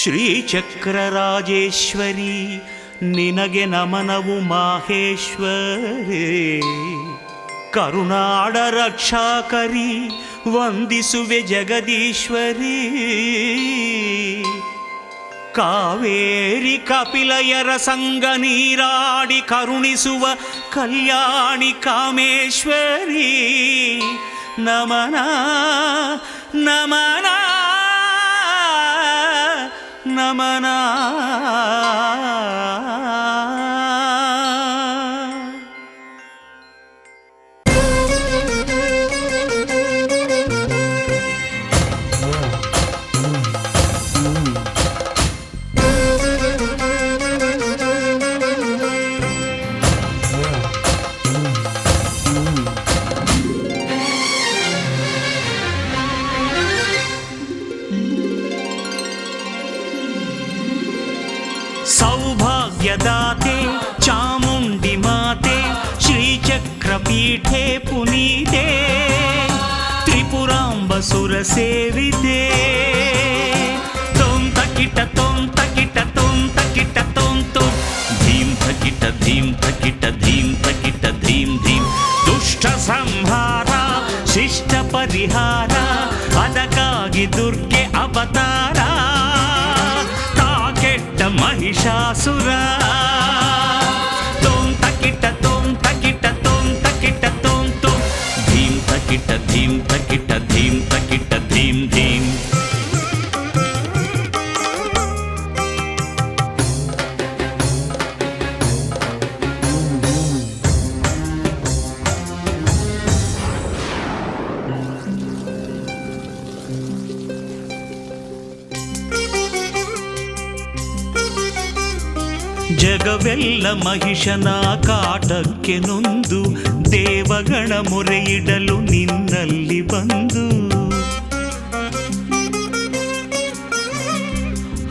ಶ್ರೀಚಕ್ರರಾಜೇಶ್ವರಿ ನಿನಗೆ ನಮನವು ಮಾಹೇಶ್ವರೇ. ಕರುನಾಡ ರಕ್ಷಾಕರಿ ವಂದಿಸುವೆ ಜಗದೀಶ್ವರಿ. ಕಾವೇರಿ ಕಪಿಲಯರ ಸಂಗ ನೀರಾಡಿ ಕರುಣಿಸುವ ಕಲ್ಯಾಣಿ ಕಾಮೇಶ್ವರಿ. ನಮನ ನಮನ ನಮನ. ಸೌಭಾಗ್ಯದಾತೆ ಚಾಮುಂಡಿ ಮಾತೆ ಶ್ರೀಚಕ್ರಪೀಠೆ ಪುನೀತೆ. ತ್ರಿಪುರಾಂಬಸುರ ಸೇವಿತೆ. ತೊಂ ತಕಿಟ ತೊಂ ತಕಿಟ ತೊಂ ತಕಿಟ ತೊಂ ತೊಂ. ಧೀಂ ತಕಿಟ ಧೀಂ ತಕಿಟ ಧೀಂ ತಕಿಟ ಧೀಂ ಧೀಂ. ದುಷ್ಟ ಸಂಹಾರ ಶಿಷ್ಟ ಪರಿಹಾರ ಅದಕ್ಕಾಗಿ ದುರ್ಗೆ ಅವತಾರ. ಮಹಿಷಾಸುರ. ತೊಂ ತಕಿಟ ತೊಂ ತಕಿಟ ತೊಂ ತಕಿಟ ತೊಂ ತೊಂ. ಧೀಂ ತಕಿಟ ಧೀಂ ತಕಿಟ ಧೀಂ ತಕಿಟ ಧೀಂ ಧೀಂ. ಜಗವೆಲ್ಲ ಮಹಿಷನ ಕಾಟಕ್ಕೆ ನೊಂದು ದೇವಗಣ ಮೊರೆಯಿಡಲು ನಿನ್ನಲ್ಲಿ ಬಂದು.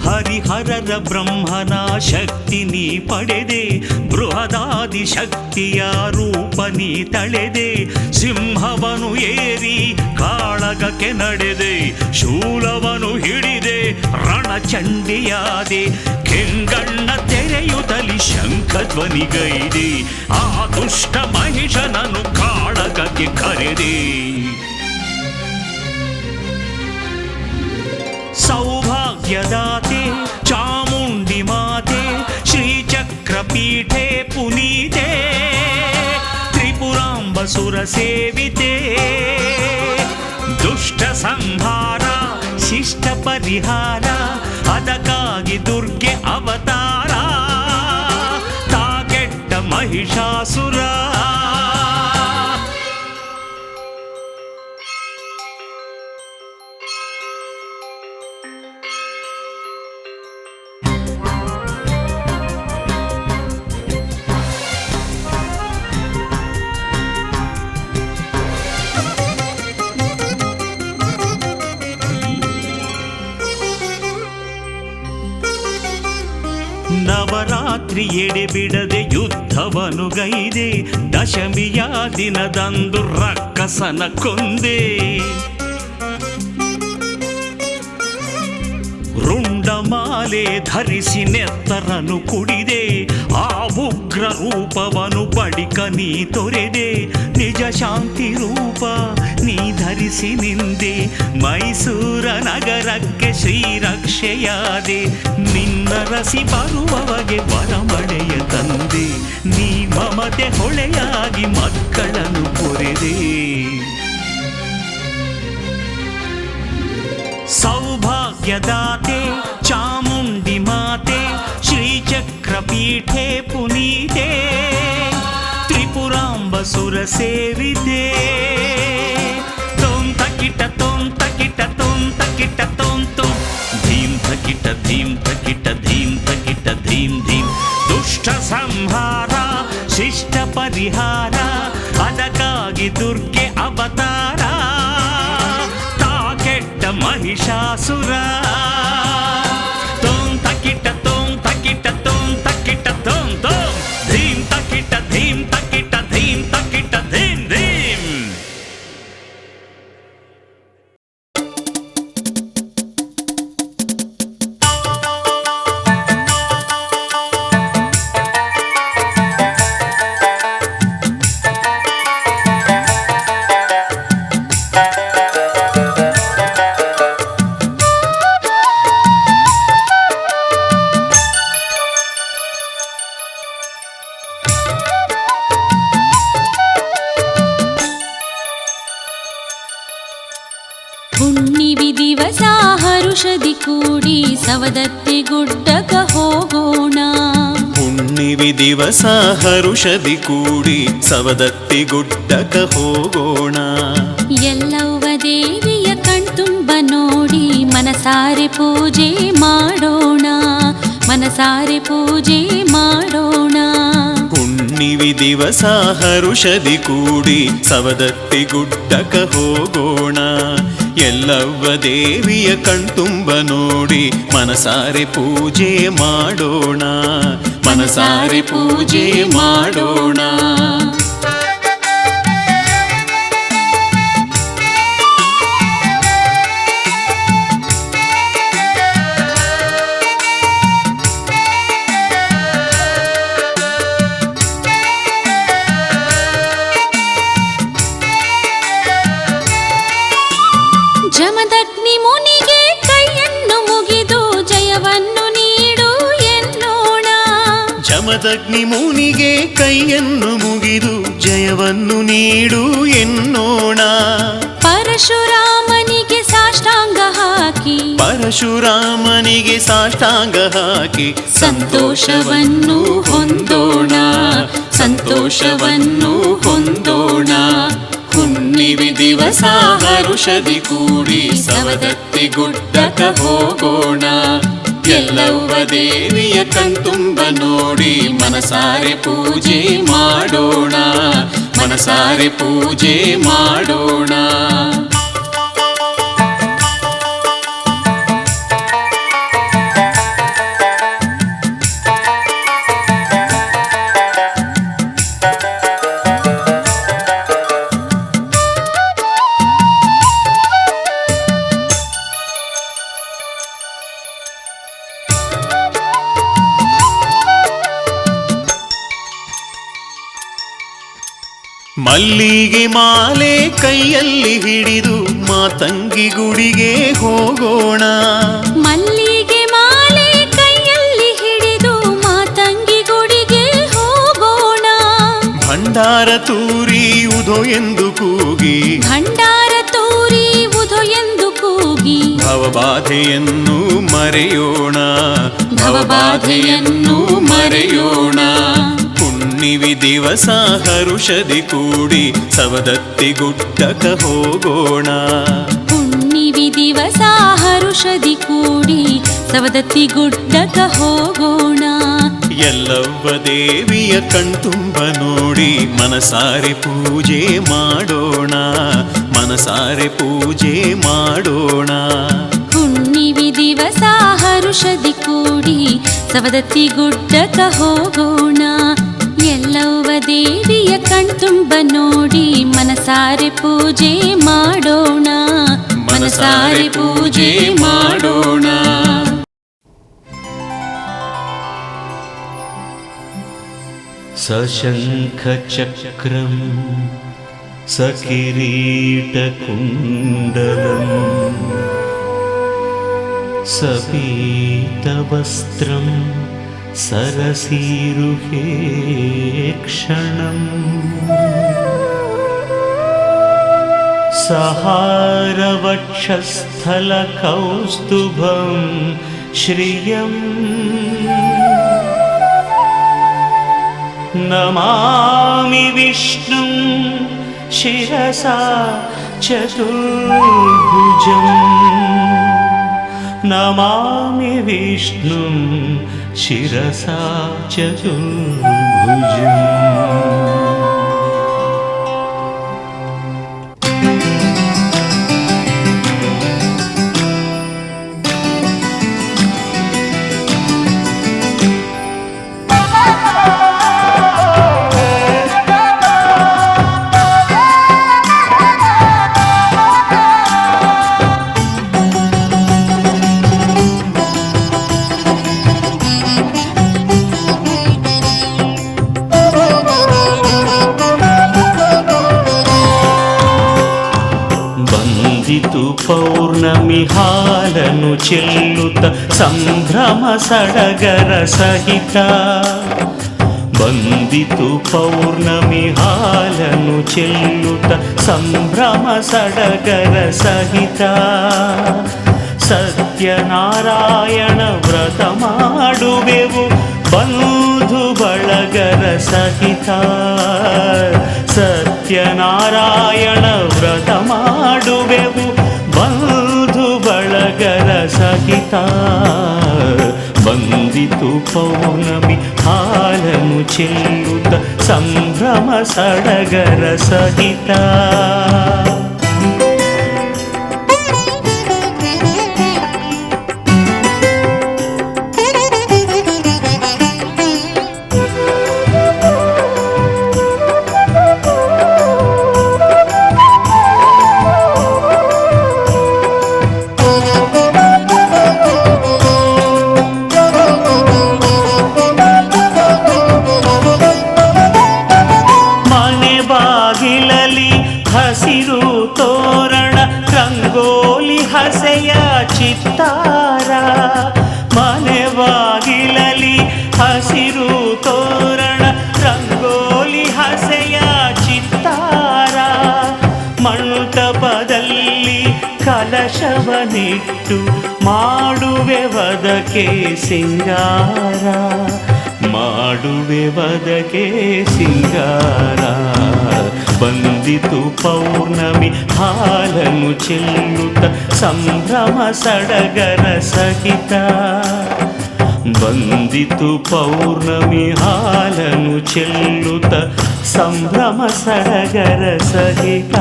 ಹರಿಹರರ ಬ್ರಹ್ಮನ ಶಕ್ತಿ ನೀ ಪಡೆದೆ. ಬೃಹದಾದಿ ಶಕ್ತಿಯ ರೂಪ ನೀ ತಳೆದೆ. ಸಿಂಹವನು ಏರಿ ಕಾಳಗಕ್ಕೆ ನಡೆದೆ. ಶೂಲವನು ಹಿಡಿದೆ ರಣಚಂಡಿಯಾದೆ. ಕೆಂಗಣ್ಣ ತೆರೆಯುತ್ತಲಿ ಶಂಖಧ್ವನಿಗೈದೆ. ಆ ದುಷ್ಟ ಮಹಿಷನನ್ನು ಕಾಳಗಕ್ಕೆ ಕರೆದೆ. ಸೌಭಾಗ್ಯದಾತೆ ಚಾಮುಂಡಿ ಮಾತೆ ಶ್ರೀಚಕ್ರಪೀಠೆ ಪುನೀತೆ. ತ್ರಿಪುರಾಂಬಸುರ ಸೇವಿತೆ. ದುಷ್ಟ ಸಂಹಾರ ಶಿಷ್ಟ ಪರಿಹಾರ ಅದಕ್ಕಾಗಿ ದುರ್ಗೆ ಅವತಾರ. ತಾಗೆಟ್ಟ ಮಹಿಷಾಸುರ. ನವರಾತ್ರಿ ಎಡೆ ಬಿಡದೆ ಯುದ್ಧವನು ಗೈದೆ. ದಶಮಿಯ ದಿನದಂದು ರಕ್ಕಸನ ಕೊಂದೆ. ರುಂಡಮಾಲೆ ಧರಿಸಿ ನೆತ್ತರನು ಕುಡಿದೆ. ಆ ಉಗ್ರ ರೂಪವನು ಬಳಿಕ ನೀ ತೊರೆದೆ. ನಿಜ ಶಾಂತಿ ರೂಪ ನೀ ಧರಿಸಿ ನಿಂದೆ. ಮೈಸೂರ ನಗರಕ್ಕೆ ಶ್ರೀರಕ್ಷೆಯಾದೆ. ನಿನ್ನ ರಸಿ ಬರುವವಗೆ ವರಮಳೆಯ ತಂದೆ. ನೀ ಮಮತೆ ಹೊಳೆಯಾಗಿ ಮಕ್ಕಳನ್ನು ಪೊರೆದೆ. ಸೌಭಾಗ್ಯದಾತೆ ಚಾಮುಂಡಿ ಮಾತೆ ಶ್ರೀಚಕ್ರಪೀಠೆ ಪುನೀತೆ. ತ್ರಿಪುರಾಂಬಸುರ ಸೇವಿತೆ. ತೊಂ ತಕಿಟ ತೊಂ ತಕಿಟ ತೊಂ ತಕಿಟ ತೊಂ ತೊಂ. ಧೀಂ ತಕಿಟ ಧೀಂ ತಕಿಟ ಧೀಂ ತಕಿಟ ಧೀಂ ಧೀಂ. ದುಷ್ಟ ಸಂಹಾರ ಶಿಷ್ಟ ಪರಿಹಾರ ಅದಕ್ಕಾಗಿ ದುರ್ಗೆ ಅವತಾರ. ತಾಗೆಟ್ಟ ಮಹಿಷಾಸುರ. ತೊಂ ತಕಿಟ ತೊಂ ತಕಿಟ ತೊಂ ತಕಿಟ ತೊಂ ತೊಂ. ಧೀಂ ತಕಿಟ ಧೀಂ ತಕಿಟ ಧೀಂ ತಕಿಟ ಧೀಂ ಧೀಂ. ಸವದತ್ತಿ ಗುಡ್ಡಕ ಹೋಗೋಣ. ಹುಣ್ಣಿಮೆ ದಿವಸ ಹರುಷದಿ ಕೂಡಿ ಸವದತ್ತಿ ಗುಡ್ಡಕ ಹೋಗೋಣ. ಎಲ್ಲವ್ವ ದೇವಿಯ ಕಣ್ತುಂಬ ನೋಡಿ ಮನಸಾರೆ ಪೂಜೆ ಮಾಡೋಣ, ಮನಸಾರೆ ಪೂಜೆ ಮಾಡೋಣ. ಹುಣ್ಣಿಮೆ ದಿವಸ ಹರುಷದಿ ಕೂಡಿ ಸವದತ್ತಿ ಗುಡ್ಡಕ ಹೋಗೋಣ. ಎಲ್ಲವ್ವ ದೇವಿಯ ಕಣ್ತುಂಬ ನೋಡಿ ಮನಸಾರೆ ಪೂಜೆ ಮಾಡೋಣ, ಮನಸಾರೆ ಪೂಜೆ ಮಾಡೋಣ. ಜಮದಗ್ನಿ ಮುನಿಗೆ ಕೈಯನ್ನು ಮುಗಿದು ಜಯವನ್ನು ನೀಡು ಎನ್ನೋಣ. ಜಮದಗ್ನಿ ಮುನಿಗೆ ಕೈಯನ್ನು ಮುಗಿದು ಜಯವನ್ನು ನೀಡು ಎನ್ನೋಣ. ಪರಶುರಾಮನಿಗೆ ಸಾಷ್ಟಾಂಗ ಹಾಕಿ, ಪರಶುರಾಮನಿಗೆ ಸಾಷ್ಟಾಂಗ ಹಾಕಿ ಸಂತೋಷವನ್ನು ಹೊಂದೋಣ, ಸಂತೋಷವನ್ನು ಹೊಂದೋಣ. ಹುಣ್ಣಿಮೆ ದಿವಸ ಹರುಷದಿ ಕೂಡಿ ಸವದತ್ತಿ ಗುಡ್ಡಕ ಹೋಗೋಣ. ಎಲ್ಲವ್ವ ದೇವಿಯ ಕಣ್ತುಂಬ ನೋಡಿ ಮನಸಾರೆ ಪೂಜೆ ಮಾಡೋಣ, ಮನಸಾರೆ ಪೂಜೆ ಮಾಡೋಣ. ಮಲ್ಲಿಗೆ ಮಾಲೆ ಕೈಯಲ್ಲಿ ಹಿಡಿದು ಮಾತಂಗಿ ಗುಡಿಗೆ ಹೋಗೋಣ. ಮಲ್ಲಿಗೆ ಮಾಲೆ ಕೈಯಲ್ಲಿ ಹಿಡಿದು ಮಾತಂಗಿ ಗುಡಿಗೆ ಹೋಗೋಣ. ಭಂಡಾರ ತೂರಿಯುವುದೋ ಎಂದು ಕೂಗಿ, ಭಂಡಾರ ತೋರಿಯುವುದೋ ಎಂದು ಕೂಗಿ ಭವಬಾಧೆಯನ್ನು ಮರೆಯೋಣ, ಭವಬಾಧೆಯನ್ನು ಮರೆಯೋಣ. ಹುಣ್ಣಿಮೆ ದಿವಸ ಹರುಷದಿ ಕೂಡಿ ಸವದತ್ತಿ ಗುಡ್ಡಕ ಹೋಗೋಣ. ಹುಣ್ಣಿಮೆ ದಿವಸ ಹರುಷದಿ ಕೂಡಿ ಸವದತ್ತಿ ಗುಡ್ಡಕ ಹೋಗೋಣ. ಎಲ್ಲವ್ವ ದೇವಿಯ ಕಣ್ತುಂಬ ನೋಡಿ ಮನಸಾರೆ ಪೂಜೆ ಮಾಡೋಣ, ಮನಸಾರೆ ಪೂಜೆ ಮಾಡೋಣ. ಹುಣ್ಣಿಮೆ ದಿವಸ ಹರುಷದಿ ಕೂಡಿ ಸವದತ್ತಿ ಗುಡ್ಡಕ ಹೋಗೋಣ. ಎಲ್ಲವ್ವ ದೇವಿಯ ಕಣ್ತುಂಬ ನೋಡಿ ಮನಸಾರೆ ಪೂಜೆ ಮಾಡೋಣ, ಮನಸಾರೆ ಪೂಜೆ ಮಾಡೋಣ. ಸಶಂಖಚಕ್ರಂ ಸಕಿರೀಟಕುಂಡಲಂ ಸಪೀತವಸ್ತ್ರಂ ಸರಸೀರುಹೇ ಕ್ಷಣಂ ಸಹಾರವಕ್ಷಸ್ಥಲಕೌಸ್ತುಭಂ ಶ್ರಿಯಂ ನಮಾಮಿ ವಿಷ್ಣುಂ ಶಿರಸಾ ಚತುರ್ಭುಜಂ ನಮಾಮಿ ವಿಷ್ಣುಂ ಶಿರಸಾ ಚತುರ್ಭುಜಂ. ಪೌರ್ಣಮಿ ಹಾಲನು ಚೆಲ್ಲುತ್ತ ಸಂಭ್ರಮ ಸಡಗರ ಸಹಿತ ಬಂದಿತು ಪೌರ್ಣಮಿ ಹಾಲನು ಚೆಲ್ಲುತ್ತ ಸಂಭ್ರಮ ಸಡಗರ ಸಹಿತ ಸತ್ಯನಾರಾಯಣ ವ್ರತ ಮಾಡುವೆವು ಬಂಧು ಬಳಗರ ಸಹಿತ. ಸತ್ಯನಾರಾಯಣ ವ್ರತ ಮಾಡುವೆವು ಬಂಧು ಬಳಗರ ಸಹಿತ. ಬಂದಿತು ಪೌರ್ಣಮಿ ಹಾಲನು ಚೆಲ್ಲುತ್ತ ಸಂಭ್ರಮ ಸಡಗರ ಸಹಿತ. ಹಸಿರು ತೋರಣ ರಂಗೋಲಿ ಹಸೆಯ ಚಿತ್ತಾರ. ಮನೆ ಬಾಗಿಲಲಿ ಹಸಿರು ತೋರಣ ರಂಗೋಲಿ ಹಸೆಯ ಚಿತ್ತಾರ. ಮಂಟಪದಲ್ಲಿ ಕಲಶವನಿಟ್ಟು ಮಾಡುವೆ ವದಕೆ ಸಿಂಗಾರ. ಮಾಡುವೆ ವದಕೆ ಸಿಂಗಾರ. ಬಂದಿತು ಪೌರ್ಣಮಿ ಹಾಲನು ಚೆಲ್ಲುತ್ತ ಸಂಭ್ರಮ ಸಡಗರ ಸಹಿತ. ಬಂದಿತು ಪೌರ್ಣಮಿ ಹಾಲನು ಚೆಲ್ಲುತ್ತ ಸಂಭ್ರಮ ಸಡಗರ ಸಹಿತ.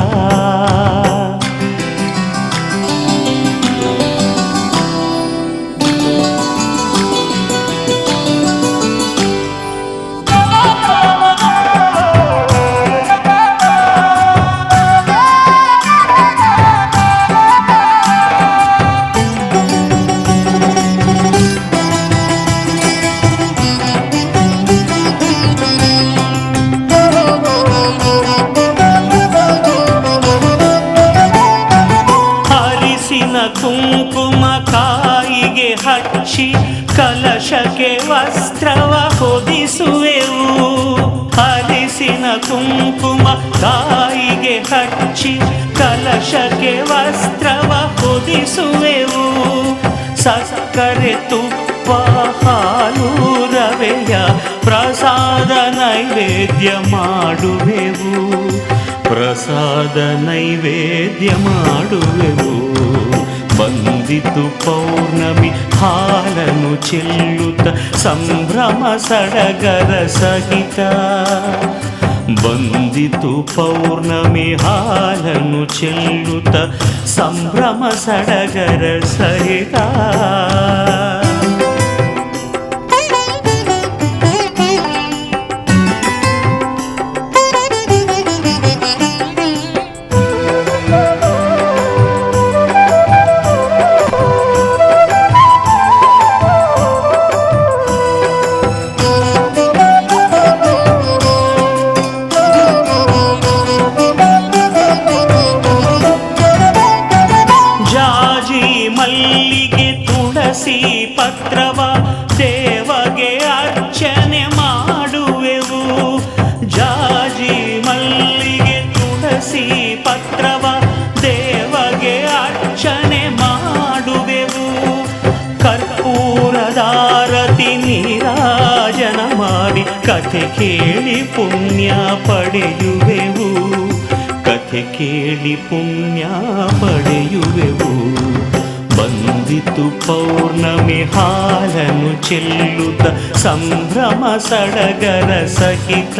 ಕುಂಕುಮ ಕಾಯಿಗೆ ಹಚ್ಚಿ ಕಲಶಕ್ಕೆ ವಸ್ತ್ರವ ಹೊದಿಸುವೆವು. ಹರಿಸಿನ ಕುಂಕುಮ ಕಾಯಿಗೆ ಹಚ್ಚಿ ಕಲಶಕ್ಕೆ ವಸ್ತ್ರವ ಹೊದಿಸುವೆವು. ಸಕ್ಕರೆ ತುಪ್ಪ ಹಾಲು ರವೆಯ ಪ್ರಸಾದ ನೈವೇದ್ಯ ಮಾಡುವೆವು. ಪ್ರಸಾದ ನೈವೇದ್ಯ ಮಾಡುವೆವು. ಬಂದಿತು ಪೌರ್ಣಮಿ ಹಾಲನು ಚೆಲ್ಲುತ್ತ ಸಂಭ್ರಮ ಸಡಗರ ಸಹಿತ. ಬಂದಿತು ಪೌರ್ಣಮಿ ಹಾಲನು ಚೆಲ್ಲುತ್ತ ಸಂಭ್ರಮ ಸಡಗರ ಸಹಿತ. ಮಲ್ಲಿಗೆ ತುಳಸಿ ಪತ್ರವ ದೇವಗೆ ಅರ್ಚನೆ ಮಾಡುವೆವು. ಜಾಜಿ ಮಲ್ಲಿಗೆ ತುಳಸಿ ಪತ್ರವ ದೇವಗೆ ಅರ್ಚನೆ ಮಾಡುವೆವು. ಕರ್ಪೂರದಾರತಿ ನೀರಾಜನ ಮಾಡಿ ಕಥೆ ಕೇಳಿ ಪುಣ್ಯ ಪಡೆಯುವೆವು. ಕಥೆ ಕೇಳಿ ಪುಣ್ಯ ಪಡೆಯುವೆವು. ಬಂದಿತು ಪೌರ್ಣಮಿ ಹಾಲನು ಚೆಲ್ಲುತ್ತ ಸಂಭ್ರಮ ಸಡಗರ ಸಹಿತ.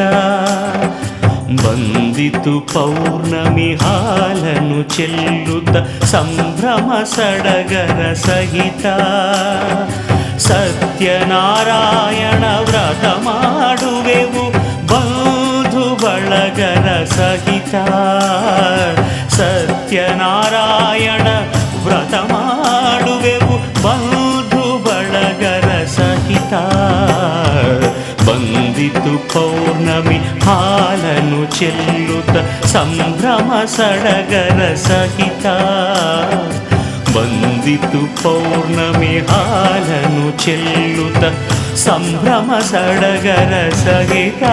ಬಂದಿತು ಪೌರ್ಣಮಿ ಹಾಲನು ಚೆಲ್ಲುತ್ತ ಸಂಭ್ರಮ ಸಡಗರ ಸಹಿತ. ಸತ್ಯನಾರಾಯಣ ವ್ರತ ಮಾಡುವೆವು ಬಂಧು ಬಳಗರ ಸಹಿತ. ಸತ್ಯನಾರಾಯಣ ವ್ರತ ಮಾಡುವೆವು ಬಂಧು ಬಳಗರ ಸಹಿತ. ಬಂದಿತು ಪೌರ್ಣಮಿ ಹಾಲನು ಚೆಲ್ಲುತ್ತ ಸಂಭ್ರಮ ಸಡಗರ ಸಹಿತ. ಬಂದಿತು ಪೌರ್ಣಮಿ ಹಾಲನು ಚೆಲ್ಲುತ್ತ ಸಂಭ್ರಮ ಸಡಗರ ಸಹಿತ.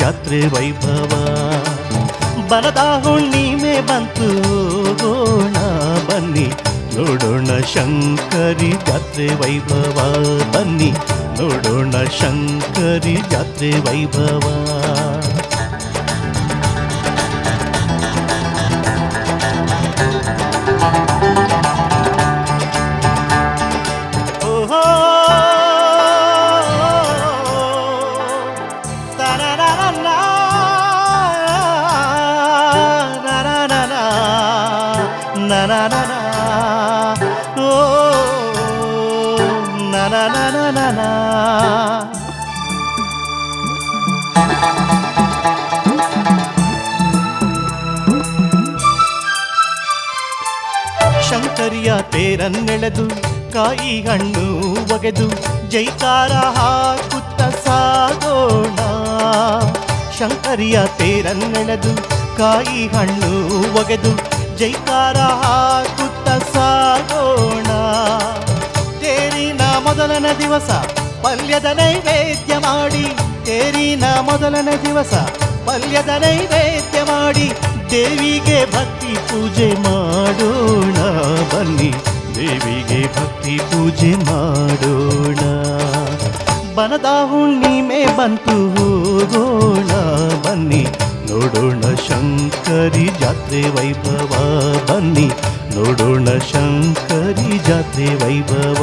ಜಾತ್ರೆ ವೈಭವ. ಬನದ ಹುಣ್ಣಿಮೆ ಬಂತು ಹೋಗೋಣ ಬನ್ನಿ ನೋಡೋಣ ಶಂಕರಿ ಜಾತ್ರೆ ವೈಭವ. ಬನ್ನಿ ನೋಡೋಣ ಶಂಕರಿ ಜಾತ್ರೆ ವೈಭವ. ಓಹೋ ತರರರಲ್ಲ, ನರನರ, ನರನರ, ಓ ನರನರನರ. ಶಂಕರಿಯ ತೇರನ್ನೆಳೆದು ಕಾಯಿ ಹಣ್ಣು ಒಗೆದು ಜೈಕಾರ ಹಾಕುತ್ತ ಸಾಗೋಣ. ಶಂಕರಿಯ ತೇರನ್ನೆಳೆದು ಕಾಯಿ ಹಣ್ಣು ಒಗೆದು ಜೈಕಾರ ಹಾಕುತ್ತ ಸಾಗೋಣ. ತೇರಿನ ಮೊದಲನೇ ದಿವಸ ಪಲ್ಯದ ನೈವೇದ್ಯ ಮಾಡಿ, ತೇರಿನ ಮೊದಲನೇ ದಿವಸ ಪಲ್ಯದ ನೈವೇದ್ಯ ಮಾಡಿ ದೇವಿಗೆ ಭಕ್ತಿ ಪೂಜೆ ಮಾಡೋಣ ಬನ್ನಿ ದೇವಿಗೆ ಭಕ್ತಿ ಪೂಜೆ ಮಾಡೋಣ. ಬನದ ಹುಣ್ಣಿಮೆ ಬಂತು ಹೋಗೋಣ ಬನ್ನಿ ನೋಡೋಣ ಶಂಕರಿ ಜಾತ್ರೆ ವೈಭವ. ಬನ್ನಿ ನೋಡೋಣ ಶಂಕರಿ ಜಾತ್ರೆ ವೈಭವ.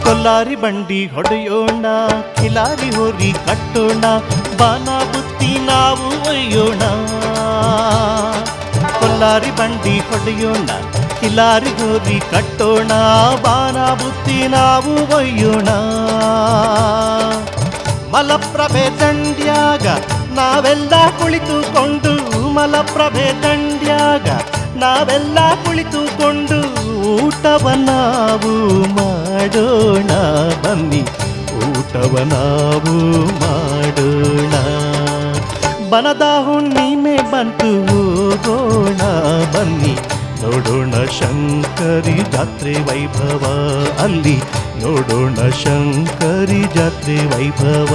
ಕೊಲ್ಲಾರಿ ಬಂಡಿ ಹೊಡೆಯೋಣ, ಕಿಲಾರಿ ಹೋರಿ ಕಟ್ಟೋಣ, ಬಾನ ಬುತ್ತಿ ನಾವು ಒಯ್ಯೋಣ. ಕೊಲ್ಲಾರಿ ಬಂಡಿ ಹೊಡೆಯೋಣ, ಕಿಲಾರಿ ಹೋರಿ ಕಟ್ಟೋಣ, ಬಾನ ಬುತ್ತಿ ನಾವು ಒಯ್ಯೋಣ. ಮಲಪ್ರಭೆ ದಂಡ್ಯಾಗ ನಾವೆಲ್ಲ ಕುಳಿತುಕೊಂಡು, ಮಲಪ್ರಭೆ ದಂಡ್ಯಾಗ ನಾವೆಲ್ಲ ಕುಳಿತುಕೊಂಡು ಊಟವ ನಾವು ಮಾಡೋಣ ಬನ್ನಿ ಊಟವ ನಾವು ಮಾಡೋಣ. ಬನದ ಹುಣ್ಣಿಮೆ ಬಂತು ಹೋಗೋಣ ಬನ್ನಿ ನೋಡೋಣ ಶಂಕರಿ ಜಾತ್ರೆ ವೈಭವ. ಅಲ್ಲಿ ನೋಡೋಣ ಶಂಕರಿ ಜಾತ್ರೆ ವೈಭವ.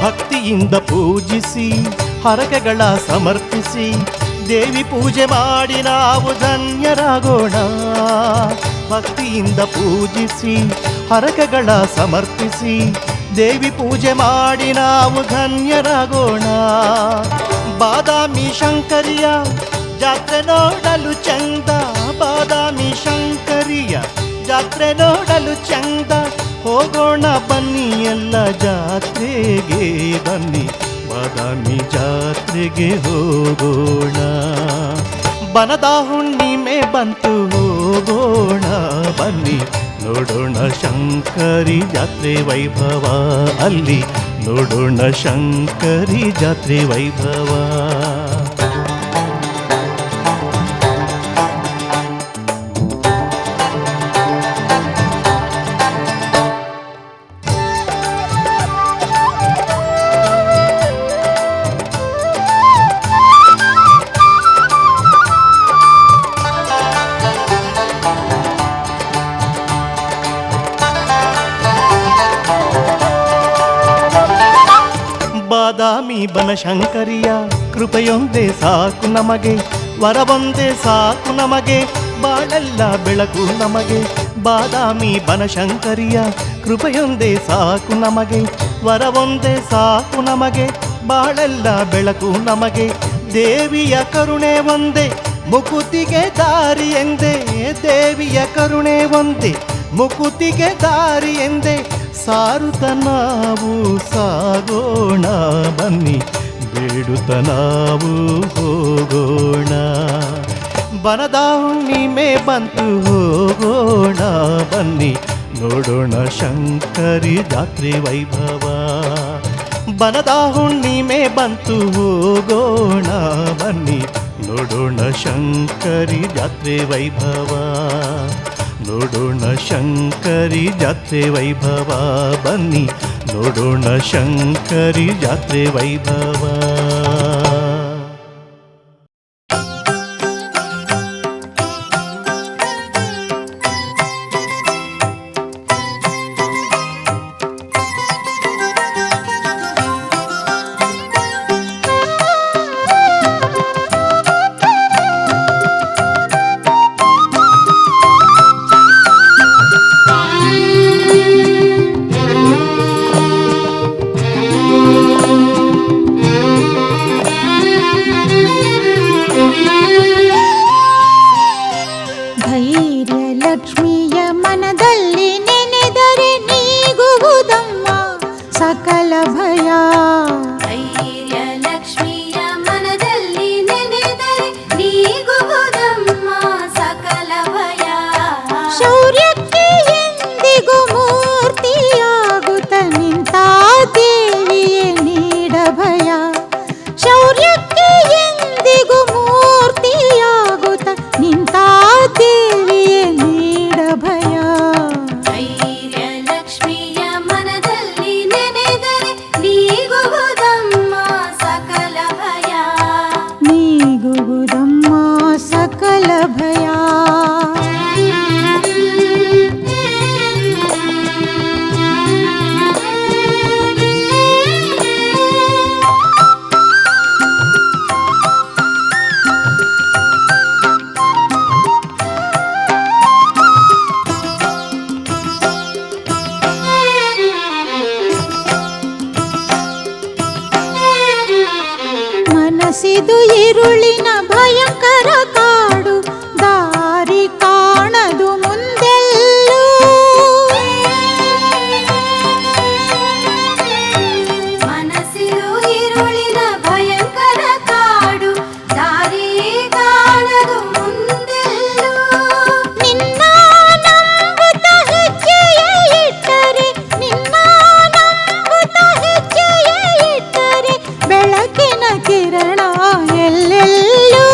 ಭಕ್ತಿಯಿಂದ ಪೂಜಿಸಿ ಹರಕೆಗಳ ಸಮರ್ಪಿಸಿ ದೇವಿ ಪೂಜೆ ಮಾಡಿ ನಾವು ಧನ್ಯರಾಗೋಣ. ಭಕ್ತಿಯಿಂದ ಪೂಜಿಸಿ ಹರಕೆಗಳ ಸಮರ್ಪಿಸಿ ದೇವಿ ಪೂಜೆ ಮಾಡಿ ನಾವು ಧನ್ಯರಾಗೋಣ. ಬಾದಾಮಿ ಶಂಕರಿಯ ಜಾತ್ರೆ ನೋಡಲು ಚಂದ, ಬಾದಾಮಿ ಶಂಕರಿಯ ಜಾತ್ರೆ ನೋಡಲು ಚಂದ. ಹೋಗೋಣ ಬನ್ನಿ ಎಲ್ಲ ಜಾತ್ರೆಗೆ ಬನ್ನಿ ಬಾದಾಮಿ ಜಾತ್ರೆಗೆ ಹೋಗೋಣ. ಬನದ ಹುಣ್ಣಿಮೆ ಬಂತು ಹೋಗೋಣ ಬನ್ನಿ ನೋಡೋಣ ಶಂಕರಿ ಜಾತ್ರೆ ವೈಭವ. ಅಲ್ಲಿ ನೋಡೋಣ ಶಂಕರಿ ಜಾತ್ರೆ ವೈಭವ. ಬಾದಾಮಿ ಬನಶಂಕರಿಯ ಕೃಪೆಯೊಂದೇ ಸಾಕು ನಮಗೆ, ವರವೊಂದೇ ಸಾಕು ನಮಗೆ, ಬಾಳೆಲ್ಲ ಬೆಳಕು ನಮಗೆ. ಬಾದಾಮಿ ಬನಶಂಕರಿಯ ಕೃಪೆಯೊಂದೇ ಸಾಕು ನಮಗೆ, ವರವೊಂದೇ ಸಾಕು ನಮಗೆ, ಬಾಳೆಲ್ಲ ಬೆಳಕು ನಮಗೆ. ದೇವಿಯ ಕರುಣೆ ಒಂದೇ ಮುಕುತಿಗೆ ದಾರಿ ಎಂದೇ, ದೇವಿಯ ಕರುಣೆ ಒಂದೇ ಮುಕುತಿಗೆ ದಾರಿ ಎಂದೇ. ಸಾರುತ್ತ ನಾವು ಸಾಗೋಣ ಬನ್ನಿ, ಬೇಡುತ್ತ ನಾವು ಹೋಗೋಣ. ಬನದ ಹುಣ್ಣಿಮೆ ಬಂತು ಹೋಗೋಣ ಬನ್ನಿ, ನೋಡೋಣ ಶಂಕರಿ ಜಾತ್ರೆ ವೈಭವ. ಬನದ ಹುಣ್ಣಿಮೆ ಬಂತು ಹೋಗೋಣ ಬನ್ನಿ, ನೋಡೋಣ ಶಂಕರಿ ಜಾತ್ರೆ ವೈಭವ. ನೋಡೋಣ ಶಂಕರಿ ಜಾತ್ರೆ ವೈಭವ, ಬನ್ನಿ ನೋಡೋಣ ಶಂಕರಿ ಜಾತ್ರೆ ವೈಭವ. ಮನಸಿದು ಇರುಳಿನ ಭಯಂಕರ ಕಾಡು, ದಾರಿ ಕಾಣದು ಮುಂದೆಲ್ಲೂ. ಮನಸಿದು ಇರುಳಿನ ಭಯಂಕರ ಕಾಡು, ದಾರಿ ಕಾಣದು ಮುಂದೆಲ್ಲೂ. ನಿನ್ನ ನಂಬುತ್ತ ಹೆಜ್ಜೆಯ ಇಟ್ಟರೆ, ನಿನ್ನ ನಂಬುತ್ತ ಹೆಜ್ಜೆಯ ಇಟ್ಟರೆ, ಬೆಳಕಿನ ಕಿರಣ ಎಲ್ಲೆಲ್ಲೂ.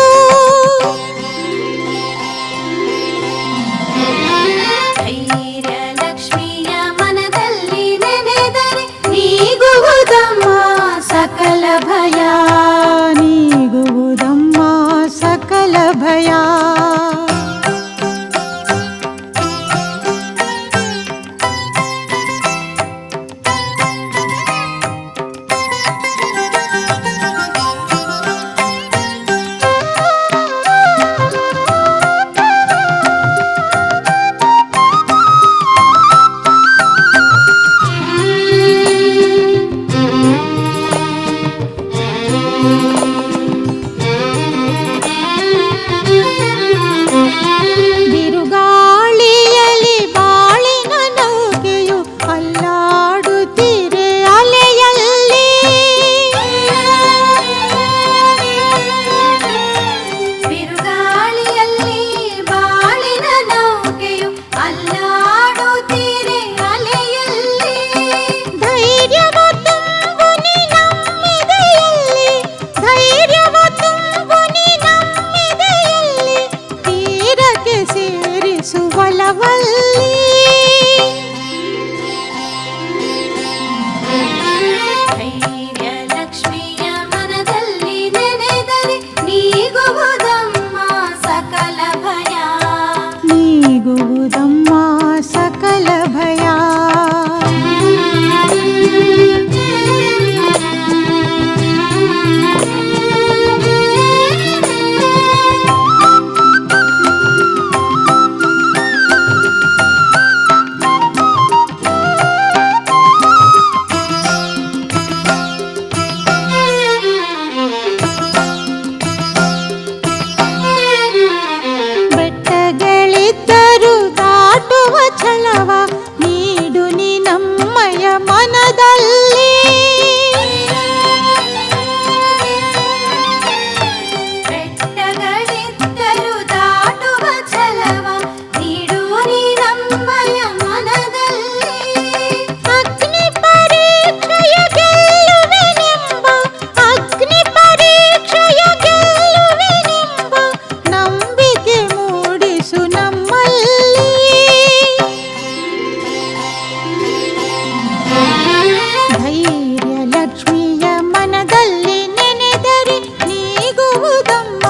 ನೀಗುವುದಮ್ಮ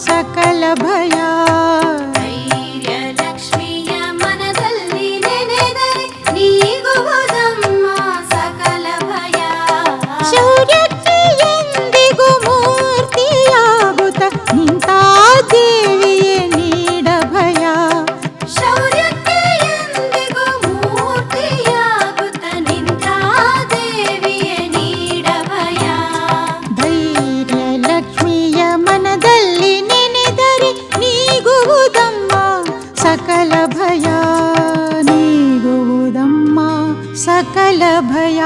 ಸಕಲ ಭಯ. ಧೈರ್ಯ ಲಕ್ಷ್ಮಿಯ ಮನದಲ್ಲಿ ನೆನೆದರೆ ನೀಗುವುದಮ್ಮ ಸಕಲ ಭಯ. ಶೌರ್ಯಕ್ಕೆ ಎಂದಿಗೂ ಮೂರ್ತಿಯಾಗುತ್ತ ನಿಂತ ದೇವಿಯೇ ನೀಡ ಭಯ. ಶೌರ್ಯಕ್ಕೆ ಎಂದಿಗೂ ಮೂರ್ತಿಯಾಗುತ್ತ ನಿಂತ ದೇವಿಯ ನೀಡ ಭಯ. ಧೈರ್ಯ ಲಕ್ಷ್ಮಿಯ ಮನದಲ್ಲಿ ನೆನೆದರೆ ನೀಗುವುದಮ್ಮ ಸಕಲ ಭಯ. ನೀಗುವುದಮ್ಮ ಸಕಲ ಭಯ.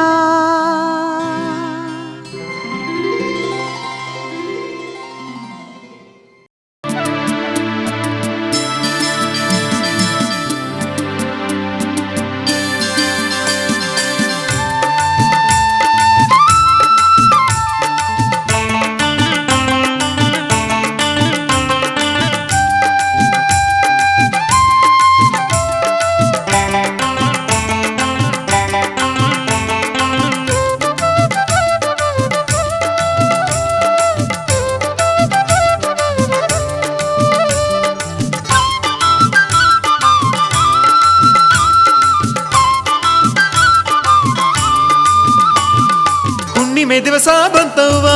ಹುಣ್ಣಿಮೆ ದಿವಸ ಬಂತವ್ವ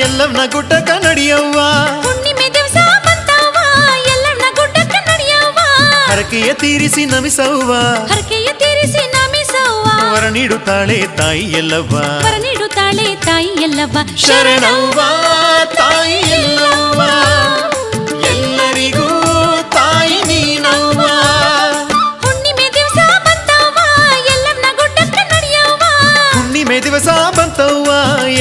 ಎಲ್ಲವನ್ನ ಗುಟ್ಟಕ ನಡಿಯವ್ವ. ಹುಣ್ಣಿಮೆ ದಿವಸ ಬಂತವ್ವ ಎಲ್ಲಣ್ಣ ಗುಡ್ಡಕ್ಕೆ ನಡೆಯವ್ವ. ಹರಕೆಯ ತೀರಿಸಿ ನಮಿಸವ್ವ ಹರಕೆಯ ತೀರಿಸಿ ನಮಿಸವ್ವ. ವರ ನೀಡುತ್ತಾಳೆ ತಾಯಿ ಎಲ್ಲವ್ವ. ವರ ನೀಡುತ್ತಾಳೆ ತಾಯಿ ಎಲ್ಲವ್ವ. ಶರಣವ್ವ ತಾಯಿ ಎಲ್ಲವ್ವ ಎಲ್ಲರಿಗೂ ತಾಯಿ ನೀನವ್ವ. ಹುಣ್ಣಿಮೆ ದಿವಸ ಬಂತವ್ವ ಎಲ್ಲಣ್ಣ ಗುಡ್ಡಕ್ಕೆ ನಡೆಯವ್ವ. ಹುಣ್ಣಿಮೆ ದಿವಸ ಬಂತವ್ವ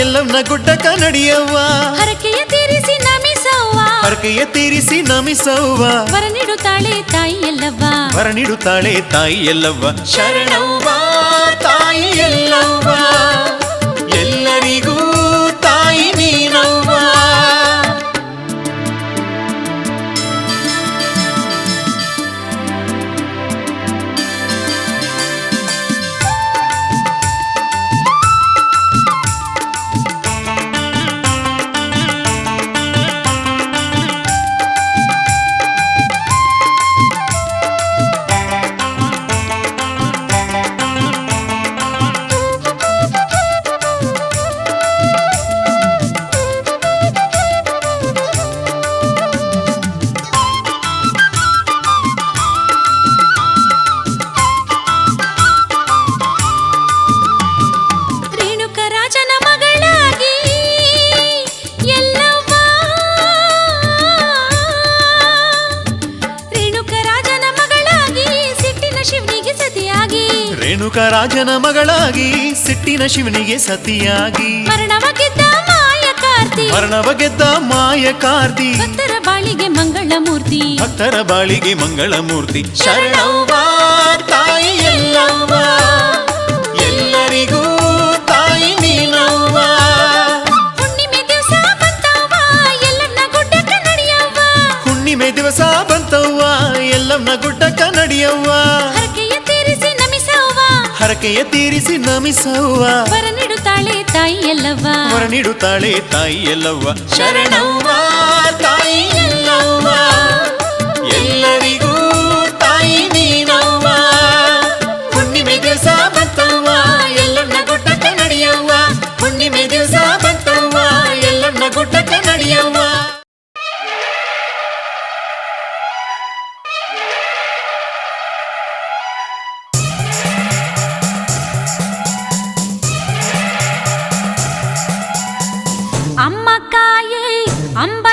ಎಲ್ಲವನ್ನ ಗುಡ್ಡಕ ನಡಿಯವ್ವ. ಹರಕೆಯ ತೀರಿಸಿ ನಮಿಸವ್ವ. ಹರಕೆಯ ತೀರಿಸಿ ನಮಿಸವ್ವ ವರ ನೀಡುತ್ತಾಳೆ ತಾಯಿ ಎಲ್ಲವ್ವ. ವರ ನೀಡುತ್ತಾಳೆ ತಾಯಿ ಎಲ್ಲವ್ವ. ಶರಣವ್ವ ತಾಯಿ ಎಲ್ಲವ್ವ ಎಲ್ಲರಿಗೂ ತಾಯಿ ನೀನವ್ವ. ರೇಣುಕ ರಾಜನ ಮಗಳಾಗಿ ಎಲ್ಲವ್ವ. ರೇಣುಕ ರಾಜನ ಮಗಳಾಗಿ ಸಿಟ್ಟಿನ ಶಿವನಿಗೆ ಸತಿಯಾಗಿ. ರೇಣುಕ ರಾಜನ ಮಗಳಾಗಿ ಸಿಟ್ಟಿನ ಶಿವನಿಗೆ ಸತಿಯಾಗಿ. ಮರಣವ ಗೆದ್ದ ಮಾಯ ಕಾರ್ತಿ. ಮರಣವ ಗೆದ್ದ ಮಾಯ ಕಾರ್ತಿ. ಭಕ್ತರ ಬಾಳಿಗೆ ಮಂಗಳ ಮೂರ್ತಿ. ಭಕ್ತರ ಬಾಳಿಗೆ ಮಂಗಳ ಮೂರ್ತಿ. ಶರಣವ್ವ ತಾಯಿ ಎಲ್ಲವ್ವ ಎಲ್ಲರಿಗೂ ತಾಯಿ ನೀನವ್ವ. ಹುಣ್ಣಿಮೆ ದಿವಸ ಬಂತವ್ವ ಎಲ್ಲಣ್ಣ ಗುಡ್ಡಕ್ಕೆ ನಡೆಯವ್ವ. ಹುಣ್ಣಿಮೆ ದಿವಸ ಬಂತವ್ವ ಎಲ್ಲವನ್ನ ಗುಡ್ಡಕ ನಡಿಯವ್ವ. ಹರಕೆಯ ತೀರಿಸಿ ನಮಿಸವ್ವ. ಹರಕೆಯ ತೀರಿಸಿ ನಮಿಸವ್ವ ವರ ನೀಡುತ್ತಾಳೆ ತಾಯಿ ಎಲ್ಲವ್ವ. ವರ ನೀಡುತ್ತಾಳೆ ತಾಯಿ ಎಲ್ಲವ್ವ. ಶರಣವ್ವ ತಾಯಿ ಎಲ್ಲವ್ವ ಎಲ್ಲರಿಗೂ ತಾಯಿ ನೀನವ್ವ. ಹುಣ್ಣಿಮೆ ದಿವಸ ಬಂತವ್ವ ಎಲ್ಲವನ್ನ ಗುಡ್ಡಕ ನಡಿಯವ್ವ. ಹುಣ್ಣಿಮೆ ದಿವಸ ಬಂತವ್ವ ಎಲ್ಲವನ್ನ ಗುಡ್ಡಕ ನಡಿಯವ್ವ. ಅಮ್ಮ ಕಾಯೇ ಅಂಬ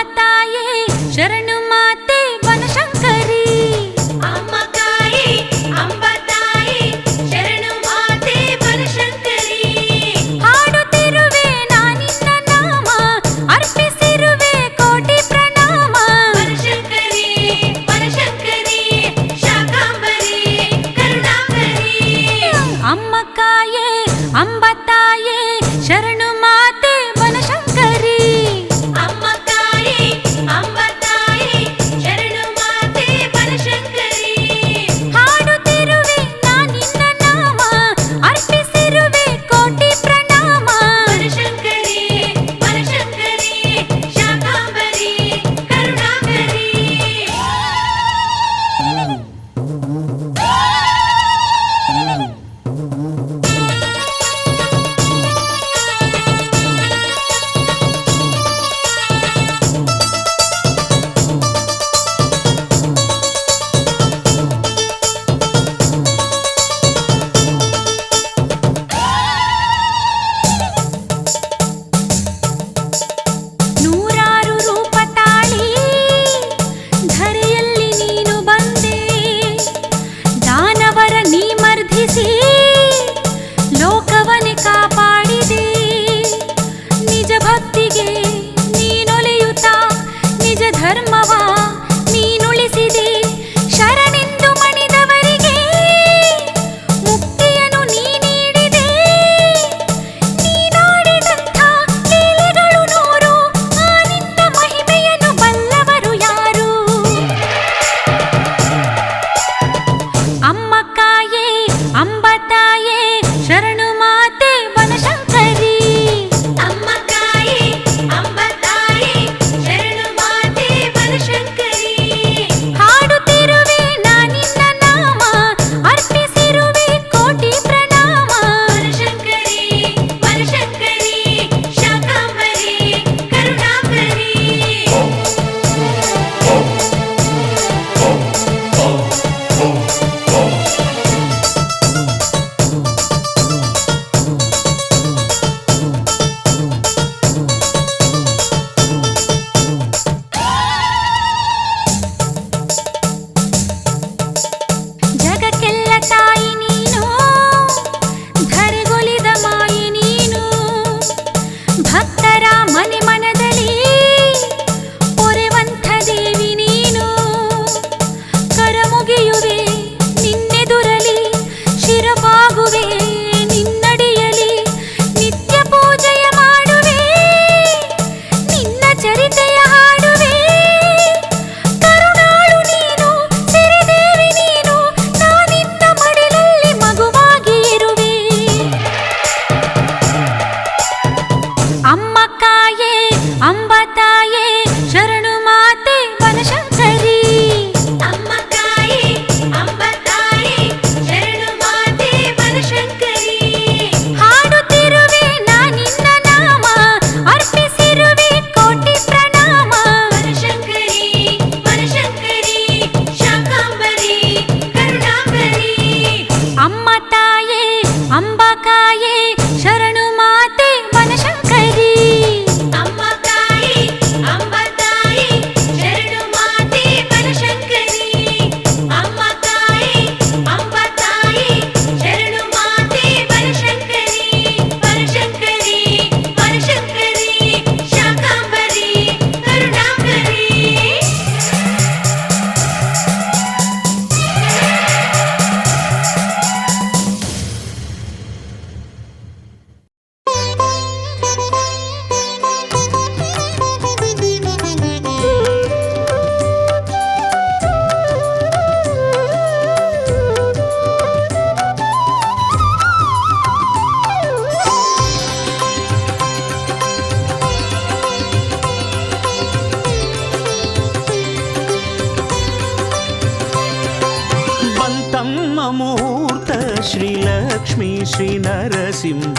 ಶ್ರೀಲಕ್ಷ್ಮೀ ಶ್ರೀ ನರಸಿಂಹ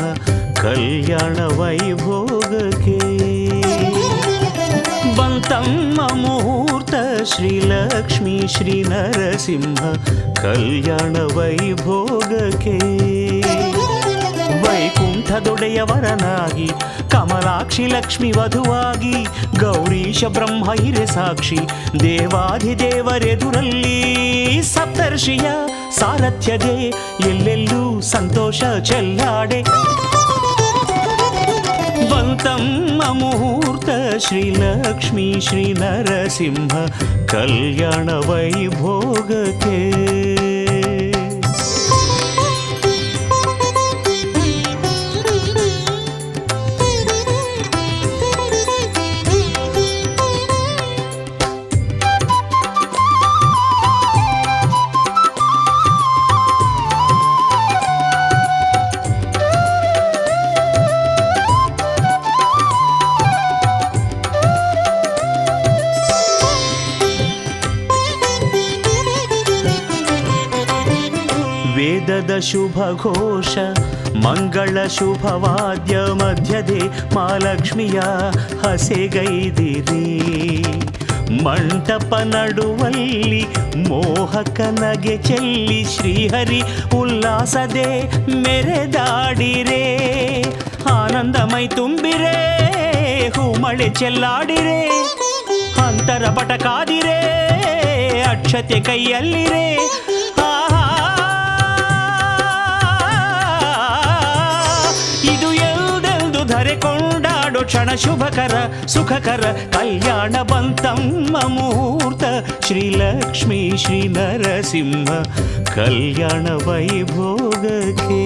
ಕಲ್ಯಾಣ ವೈಭೋಗಕ್ಕೆ ಬಂತಮ್ಮ ಮುಹೂರ್ತ ಶ್ರೀಲಕ್ಷ್ಮೀ ಶ್ರೀ ನರಸಿಂಹ ಕಲ್ಯಾಣ ವೈಭೋಗಕ್ಕೆ ವೈಕುಂಠದೊಡೆಯವರನಾಗಿ ಕಮಲಾಕ್ಷಿ ಲಕ್ಷ್ಮಿ ವಧುವಾಗಿ ಗೌರೀಶ ಬ್ರಹ್ಮ ಹಿರೆ ಸಾಕ್ಷಿ ದೇವಾಧಿದೇವರೆದುರಲ್ಲಿ ಸಪ್ತರ್ಷಿಯ ಸಾರಥ್ಯದೆ ಎಲ್ಲೆಲ್ಲೂ ಸಂತೋಷ ಚೆಲ್ಲಾಡೆ ಬಂತಮ್ಮ ಮುಹೂರ್ತ ಶ್ರೀಲಕ್ಷ್ಮೀ ಶ್ರೀ ನರಸಿಂಹ ಕಲ್ಯಾಣ ವೈಭೋಗಕ್ಕೆ ವೇದದ ಶುಭ ಘೋಷ ಮಂಗಳ ಶುಭವಾದ್ಯ ಮಧ್ಯದೆ ಮಹಾಲಕ್ಷ್ಮಿಯ ಹಸೆಗೈದಿರಿ ಮಂಟಪ ನಡುವಲ್ಲಿ ಮೋಹಕ ನಗೆ ಚೆಲ್ಲಿ ಶ್ರೀಹರಿ ಉಲ್ಲಾಸದೆ ಮೆರೆದಾಡಿರೆ ಆನಂದಮೈ ತುಂಬಿರೆ ಹೂಮಳೆ ಚೆಲ್ಲಾಡಿರೆ ಅಂತರ ಪಟಕಾದಿರೆ ಅಕ್ಷತೆ ಕೈಯಲ್ಲಿರೆ ಇದು ಎಲ್ಲೆಂದು ಧರೆ ಕೊಂಡಾಡೋ ಕ್ಷಣ ಶುಭಕರ ಸುಖಕರ ಕಲ್ಯಾಣ ಬಂತಮ್ಮ ಮುಹೂರ್ತ ಶ್ರೀಲಕ್ಷ್ಮೀ ಶ್ರೀ ನರಸಿಂಹ ಕಲ್ಯಾಣ ವೈಭೋಗಕ್ಕೆ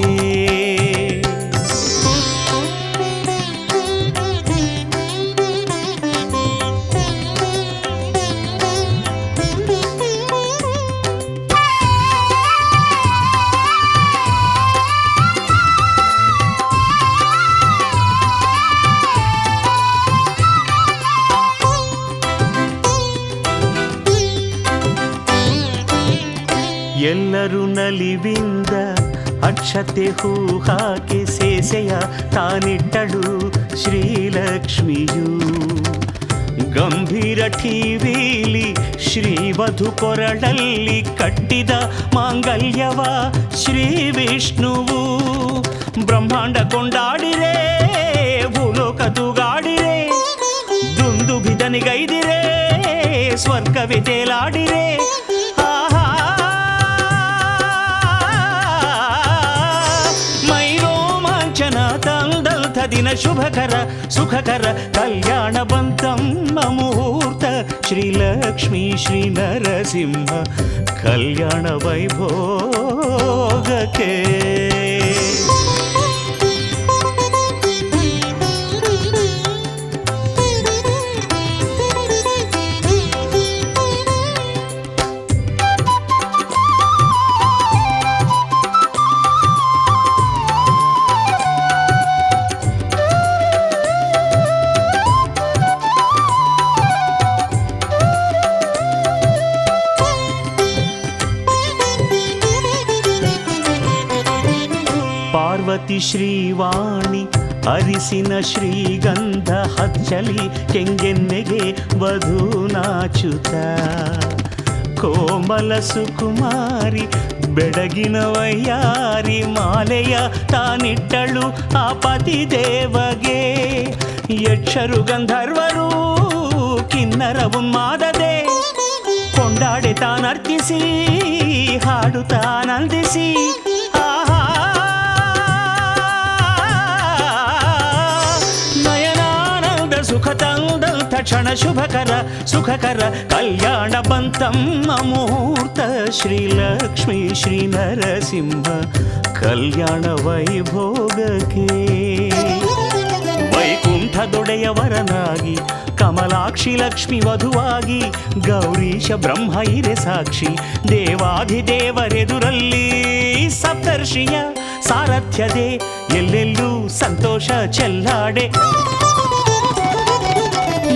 ಎಲ್ಲರೂ ನಲಿವಿಂದ ಅಕ್ಷತೆ ಹೂ ಹಾಕಿ ಸೇಸೆಯ ತಾನಿಟ್ಟಳು ಶ್ರೀಲಕ್ಷ್ಮಿಯು ಗಂಭೀರ ಠೀವಿಲಿ ಶ್ರೀವಧು ಕೊರಳಲ್ಲಿ ಕಟ್ಟಿದ ಮಾಂಗಲ್ಯವ ಶ್ರೀ ವಿಷ್ಣುವು ಬ್ರಹ್ಮಾಂಡ ಕೊಂಡಾಡಿರೆ ಭೂಲೋಕ ತೂಗಾಡಿರೆ ದುಂದುಭಿದನಿಗೈದಿರೆ ಸ್ವರ್ಗವೇ ತೇಲಾಡಿರೆ ದಿನ ಶುಭಕರ ಸುಖಕರ ಕಲ್ಯಾಣ ಬಂತಮ್ಮ ಮುಹೂರ್ತ ಶ್ರೀಲಕ್ಷ್ಮೀ ಶ್ರೀ ನರಸಿಂಹ ಕಲ್ಯಾಣ ವೈಭೋಗಕ್ಕೆ ಪಾರ್ವತಿ ಶ್ರೀವಾಣಿ ಅರಿಸಿನ ಶ್ರೀಗಂಧ ಹಚ್ಚಲಿ ಕೆಂಗೆನ್ನೆಗೆ ವಧು ನಾಚುತ ಕೋಮಲ ಸುಕುಮಾರಿ ಬೆಡಗಿನ ವಯ್ಯಾರಿ ಮಾಲೆಯ ತಾನಿಟ್ಟಳು ಆ ಪತಿ ದೇವಗೆ ಯಕ್ಷರು ಗಂಧರ್ವರು ಕಿನ್ನರ ಉನ್ಮಾದದೆ ಕೊಂಡಾಡೆ ತಾನರ್ತಿಸಿ ಹಾಡು ತಾನಂದಿಸಿ ಸುಖ ತಂದಂಥ ಕ್ಷಣ ಶುಭಕರ ಸುಖಕರ ಕಲ್ಯಾಣ ಬಂತಮ್ಮ ಮುಹೂರ್ತ ಶ್ರೀಲಕ್ಷ್ಮೀ ಶ್ರೀ ನರಸಿಂಹ ಕಲ್ಯಾಣ ವೈಭೋಗಕ್ಕೆ ವೈಕುಂಠದೊಡೆಯವರನಾಗಿ ಕಮಲಾಕ್ಷಿ ಲಕ್ಷ್ಮಿ ವಧುವಾಗಿ ಗೌರೀಶ ಬ್ರಹ್ಮ ಹಿರೆ ಸಾಕ್ಷಿ ದೇವಾಧಿದೇವರೆದುರಲ್ಲಿ ಸಪ್ತರ್ಷಿಯ ಸಾರಥ್ಯದೆ ಎಲ್ಲೆಲ್ಲೂ ಸಂತೋಷ ಚೆಲ್ಲಾಡೆ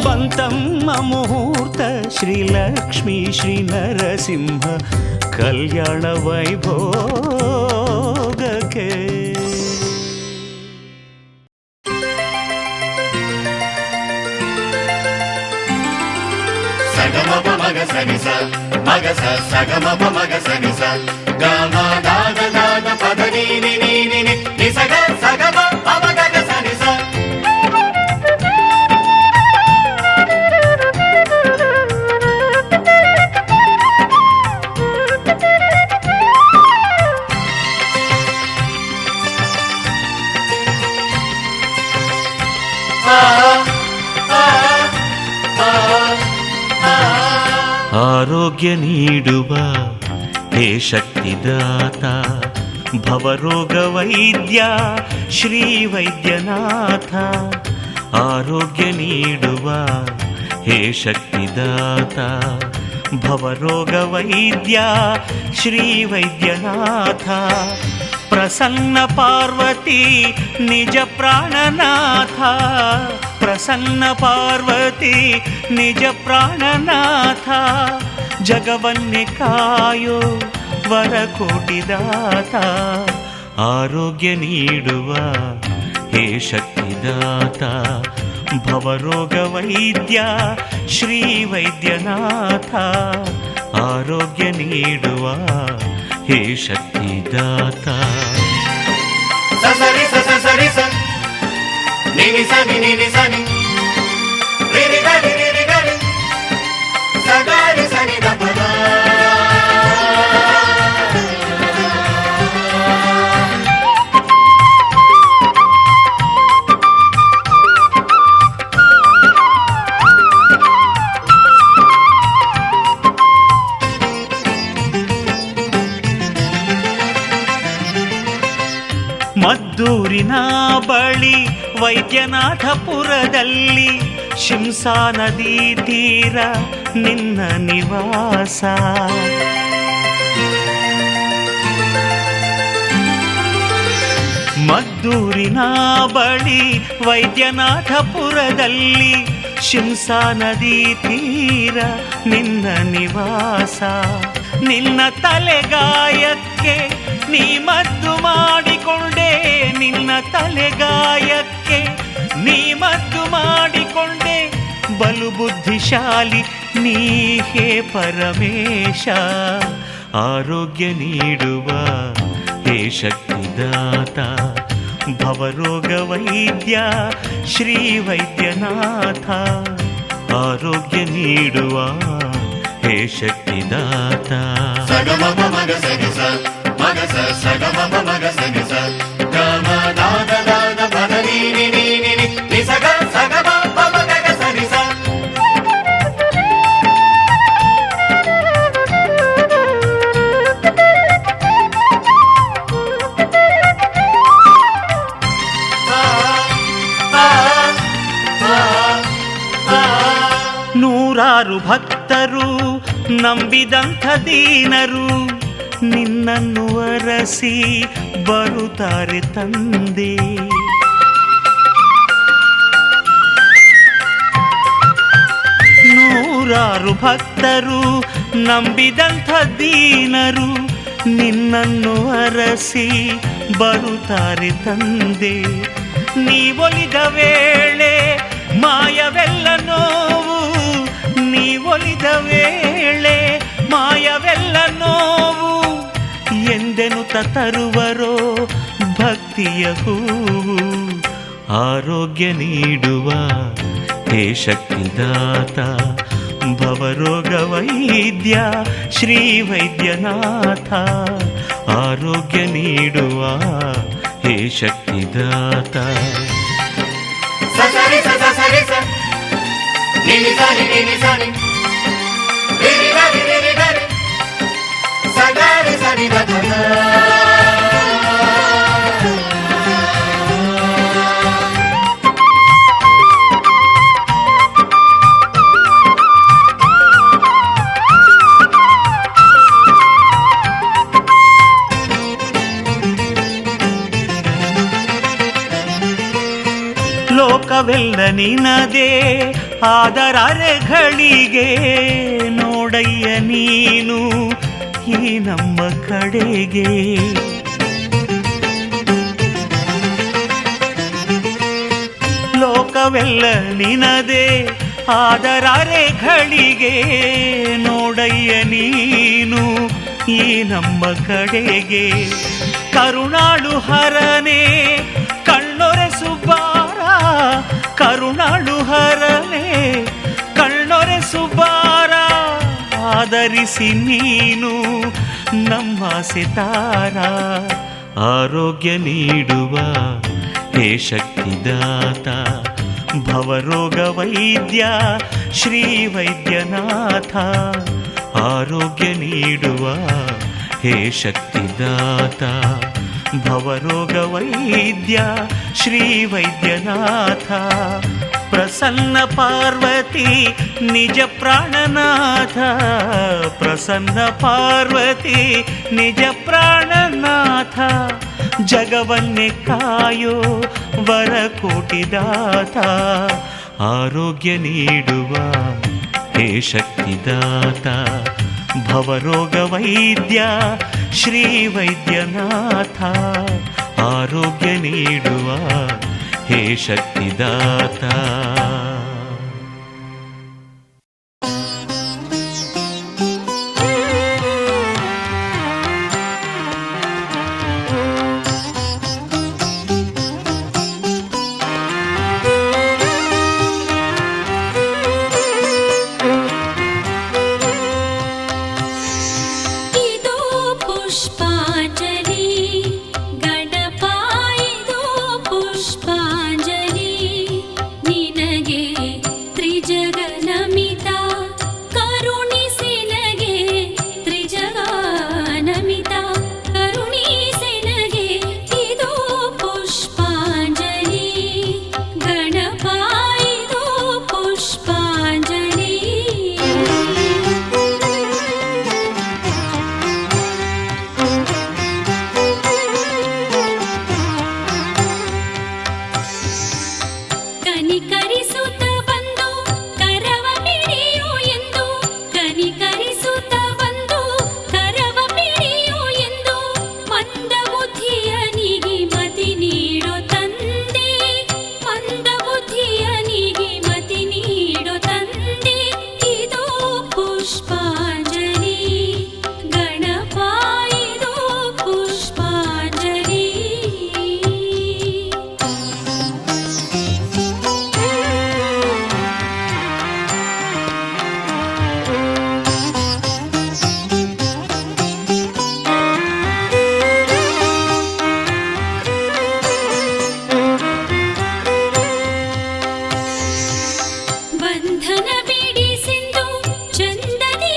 ಬಂತಮ್ಮ ಮುಹೂರ್ತ ಶ್ರೀಲಕ್ಷ್ಮೀ ಶ್ರೀ ನರಸಿಂಹ ಕಲ್ಯಾಣ ವೈಭೋಗ ಬದುಕೆ. ಸಗಮಪ ಮಗ ಸನಿಸ ಮಗಸ ಸಗಮಪ ಮಗ ಸನಿಸ ಗಮ ದಾದ ದಾದ ಪದ ನೀನಿ ನೀನಿ ನಿಸಗ ಸಗಮ ಪಮಗ ಸನಿಸ. ಆರೋಗ್ಯ ನೀಡುವ ಹೇ ಶಕ್ತಿದಾತ, ಭವರೋಗ ವೈದ್ಯ ಶ್ರೀ ವೈದ್ಯನಾಥ. ಆರೋಗ್ಯ ನೀಡುವ ಹೇ ಶಕ್ತಿದಾತ, ಭವರೋಗ ವೈದ್ಯ ಶ್ರೀ ವೈದ್ಯನಾಥ. ಪ್ರಸನ್ನ ಪಾರ್ವತಿ ನಿಜ ಪ್ರಾಣನಾಥ, ಪ್ರಸನ್ನ ಪಾರ್ವತಿ ನಿಜ ಪ್ರಾಣನಾಥ. ಜಗವನ್ನೇ ಕಾಯೋ ವರಕೋಟಿದಾತ, ಆರೋಗ್ಯ ನೀಡುವ ಹೇ ಶಕ್ತಿದಾತ, ಭವರೋಗ ವೈದ್ಯ ಶ್ರೀ ವೈದ್ಯನಾಥ. ಆರೋಗ್ಯ ನೀಡುವ ಹೇ ಶಕ್ತಿದಾತ. ಸಸರಿ ಸಸರಿ ಸ ನಿನಿ ಸನಿ ನಿನಿ ಸನಿ ರಿರಿ ಗರಿ ರಿರಿ ಗರಿ ಸಗರಿ ಸನಿ ದಪದ. ಮದ್ದೂರಿನ ಬಳಿ ವೈದ್ಯನಾಥಪುರದಲ್ಲಿ ಶಿಂಸಾ ನದಿ ತೀರ ನಿನ್ನ ನಿವಾಸ. ಮದ್ದೂರಿನ ಬಳಿ ವೈದ್ಯನಾಥಪುರದಲ್ಲಿ ಶಿಂಸಾ ನದಿ ತೀರ ನಿನ್ನ ನಿವಾಸ. ನಿನ್ನ ತಲೆಗಾಯಕ್ಕೆ ನೀ ಮದ್ದು ಮಾಡಿಕೊಂಡೆ, ನಿನ್ನ ತಲೆಗಾಯಕ್ಕೆ ನೀ ಮದ್ದು ಮಾಡಿಕೊಂಡೆ. ಬಲು ಬುದ್ಧಿಶಾಲಿ ನೀ ಹೇ ಪರಮೇಶ, ಆರೋಗ್ಯ ನೀಡುವ ಹೇ ಶಕ್ತಿದಾತ, ಭವರೋಗ ವೈದ್ಯ ಶ್ರೀ ವೈದ್ಯನಾಥ. ಆರೋಗ್ಯ ನೀಡುವ ಹೇ ಶಕ್ತಿದಾತ. ಸಗಮ ಮಗ ಸನಿಸ ಮಗಸ ಸಗಮ ಮಗ ಸನಿಸ ಗಮ ದಾದ ದಾದ ಪದ ನೀನಿ ನೀನಿ ನಿಸಗ ಸಗಮ ಪಮಗ ಸನಿಸ. ನೂರಾರು ಭಕ್ತರು ನಂಬಿದಂಥ ದೀನರು ನಿನ್ನನ್ನು ಅರಸಿ ಬರುತ್ತಾರೆ ತಂದೆ. ನೂರಾರು ಭಕ್ತರು ನಂಬಿದಂಥ ದೀನರು ನಿನ್ನನ್ನು ಅರಸಿ ಬರುತ್ತಾರೆ ತಂದೆ. ನೀವೊಲಿದ ವೇಳೆ ಮಾಯವೆಲ್ಲ ನೋವು, ನೀವೊಲಿದ ವೇಳೆ ಮಾಯವೆಲ್ಲ ನೋವು. ಎಂದೆನುತ ತರುವರೋ ಭಕ್ತಿಯ ಹೂವು, ಆರೋಗ್ಯ ನೀಡುವ ಹೇ ಶಕ್ತಿದಾತ, ಭವರೋಗ ವೈದ್ಯ ಶ್ರೀ ವೈದ್ಯನಾಥ. ಆರೋಗ್ಯ ನೀಡುವ ಹೇ ಶಕ್ತಿದಾತ. ಸಸರಿ ಸಸರಿ ಸ ನಿನಿ ಸನಿ ನಿನಿ ಸನಿ ರಿರಿ ಗರಿ ರಿರಿ ಗರಿ ಸಗರಿ ಸನಿ ದಪದ. ಲೋಕವೆಲ್ಲ ನಿನದೇ ಆದರರೆಗಳಿಗೆ, ನೋಡಯ್ಯ ನೀನು ಈ ನಮ್ಮ ಕಡೆಗೆ. ಲೋಕವೆಲ್ಲ ನಿನದೇ ಆದರಾರೆಗಳಿಗೆ ನೋಡಯ್ಯ ನೀನು ಈ ನಮ್ಮ ಕಡೆಗೆ ಕರುಣಾಳು ಹರನೇ ಕಣ್ಣೊರೆಸು ಬಾರ ಕರುಣಾಳು ಹರನೇ ಕಣ್ಣೊರೆಸು ಬಾರ ಆದರಿಸಿ ನೀನು ನಮ್ಮ ಸಿತಾರ ಆರೋಗ್ಯ ನೀಡುವ ಹೇ ಶಕ್ತಿದಾತ ಭವರೋಗ ವೈದ್ಯ ಶ್ರೀ ವೈದ್ಯನಾಥ ಆರೋಗ್ಯ ನೀಡುವ ಹೇ ಶಕ್ತಿದಾತ ಭವರೋಗ ವೈದ್ಯ ಶ್ರೀ ವೈದ್ಯನಾಥ ಪ್ರಸನ್ನ ಪಾರ್ವತಿ ನಿಜ ಪ್ರಾಣನಾಥ ಪ್ರಸನ್ನ ಪಾರ್ವತಿ ನಿಜ ಪ್ರಾಣನಾಥ ಜಗವನ್ನೇ ಕಾಯೋ ವರಕೋಟಿದಾತ ಆರೋಗ್ಯ ನೀಡುವ ಹೇ ಶಕ್ತಿದಾತ ಭವರೋಗ ವೈದ್ಯ ಶ್ರೀ ವೈದ್ಯನಾಥ ಆರೋಗ್ಯ ನೀಡುವ ಹೇ ಶಕ್ತಿದಾತ ಬಂಧನ ಬಿಡಿಸೆಂದು ಚಂದದಿ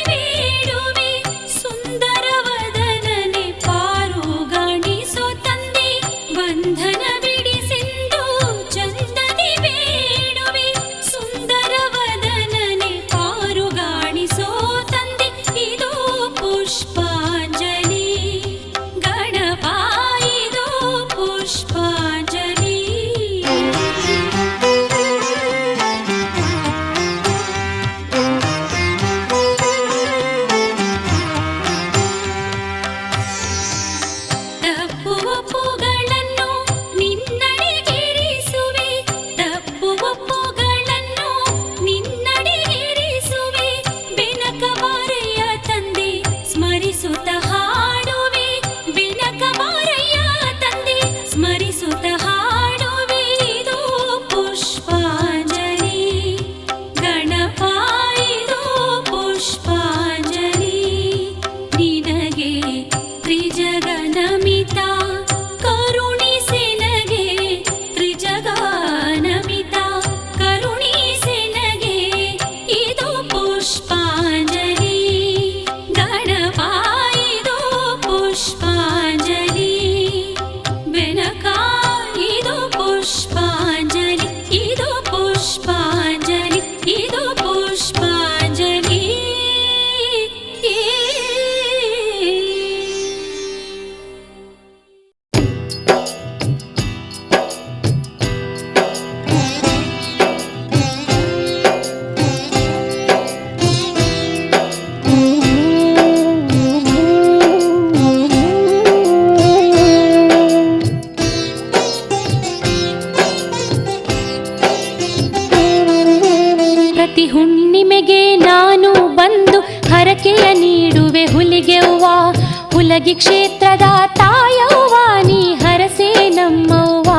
ಹುಲಗಿ ಕ್ಷೇತ್ರದ ತಾಯವ್ವ ನೀ ಹರಸೆ ನಮ್ಮವ್ವ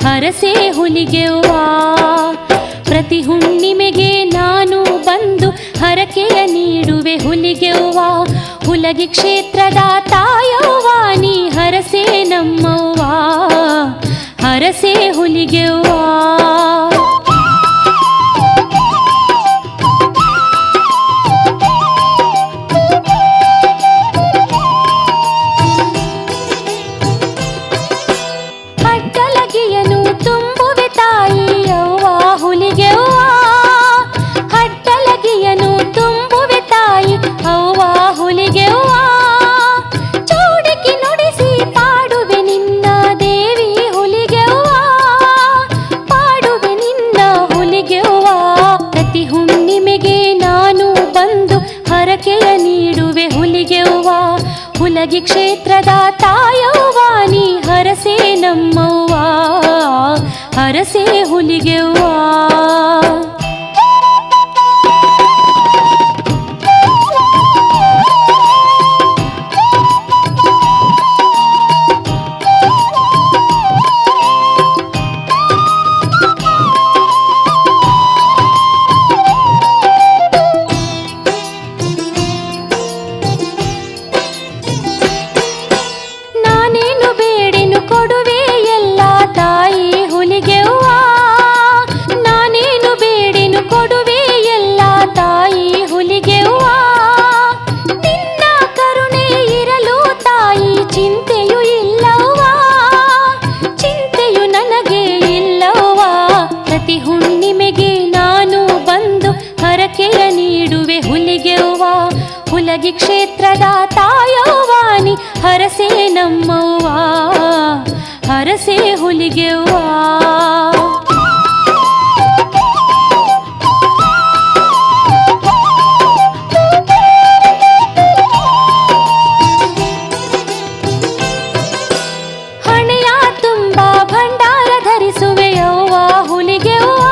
ಹರಸೆ ಹುಲಿಗೆವ್ವ ಪ್ರತಿ ಹುಣ್ಣಿಮೆಗೆ ನಾನು ಬಂದು ಹರಕೆಯ ನೀಡುವೆ ಹುಲಿಗೆವ್ವ ಹುಲಗಿ ಕ್ಷೇತ್ರದ ತಾಯವ್ವ ನೀ ಹರಸೆ ನಮ್ಮವ್ವ ಹರಸೆ ಹುಲಿಗೆವ್ವ ಹಡ್ಡಲಗಿಯನು ತುಂಬುವೆ ತಾಯಿ ಅವ್ವ ಹುಲಿಗೆವ್ವ ಹಡ್ಡಲಗಿಯನು ತುಂಬುವೆ ತಾಯಿ ಅವ್ವ ಹುಲಿಗೆವ್ವ ಚೌಡಿಕಿ ನುಡಿಸಿ ಪಾಡುವೆ ನಿನ್ನ ದೇವಿ ಹುಲಿಗೆವ್ವ ಪಾಡುವೆ ನಿನ್ನ ಹುಲಿಗೆವ್ವ ಪ್ರತಿ ಹುಣ್ಣಿಮೆಗೆ ನಾನು ಬಂದು ಹರಕೆಯ ನೀಡುವೆ ಹುಲಿಗೆವ್ವ ಹುಲಗಿ ಕ್ಷೇತ್ರದ ತಾಯವ್ವ ನೀ ಹರಸೆ ನಮ್ಮವ್ವ ಹರಸೆ ಹುಲಿಗೆವ್ವ ನಾನೇನು ಬೇಡೆನು ಕೊಡುವೆ ಎಲ್ಲ ತಾಯಿ ಹುಲಿಗೆವ್ವ ನಾನೇನು ಬೇಡೆನು ಕೊಡುವೆ ಎಲ್ಲ ತಾಯಿ ಹುಲಿಗೆವ್ವ ನಿನ್ನ ಕರುಣೆ ಇರಲು ತಾಯಿ ಚಿಂತೆಯು ಇಲ್ಲವ್ವ ಚಿಂತೆಯು ನನಗೆ ಇಲ್ಲವ್ವ ಪ್ರತಿ ಹುಣ್ಣಿಮೆಗೆ ನಾನು ಬಂದು ಹರಕೆಯ ನೀಡುವೆ ಹುಲಿಗೆವ್ವ ಹುಲಗಿ ಕ್ಷೇತ್ರದ ತಾಯವ್ವ ನೀ ಹರಸೆ ನಮ್ಮವ್ವ ಹರಸೆ ಹುಲಿಗೆವ್ವ ಹಣೆಯ ತುಂಬ ಭಂಡಾರ ಧರಿಸುವೆಯವ್ವ ಹುಲಿಗೆವ್ವ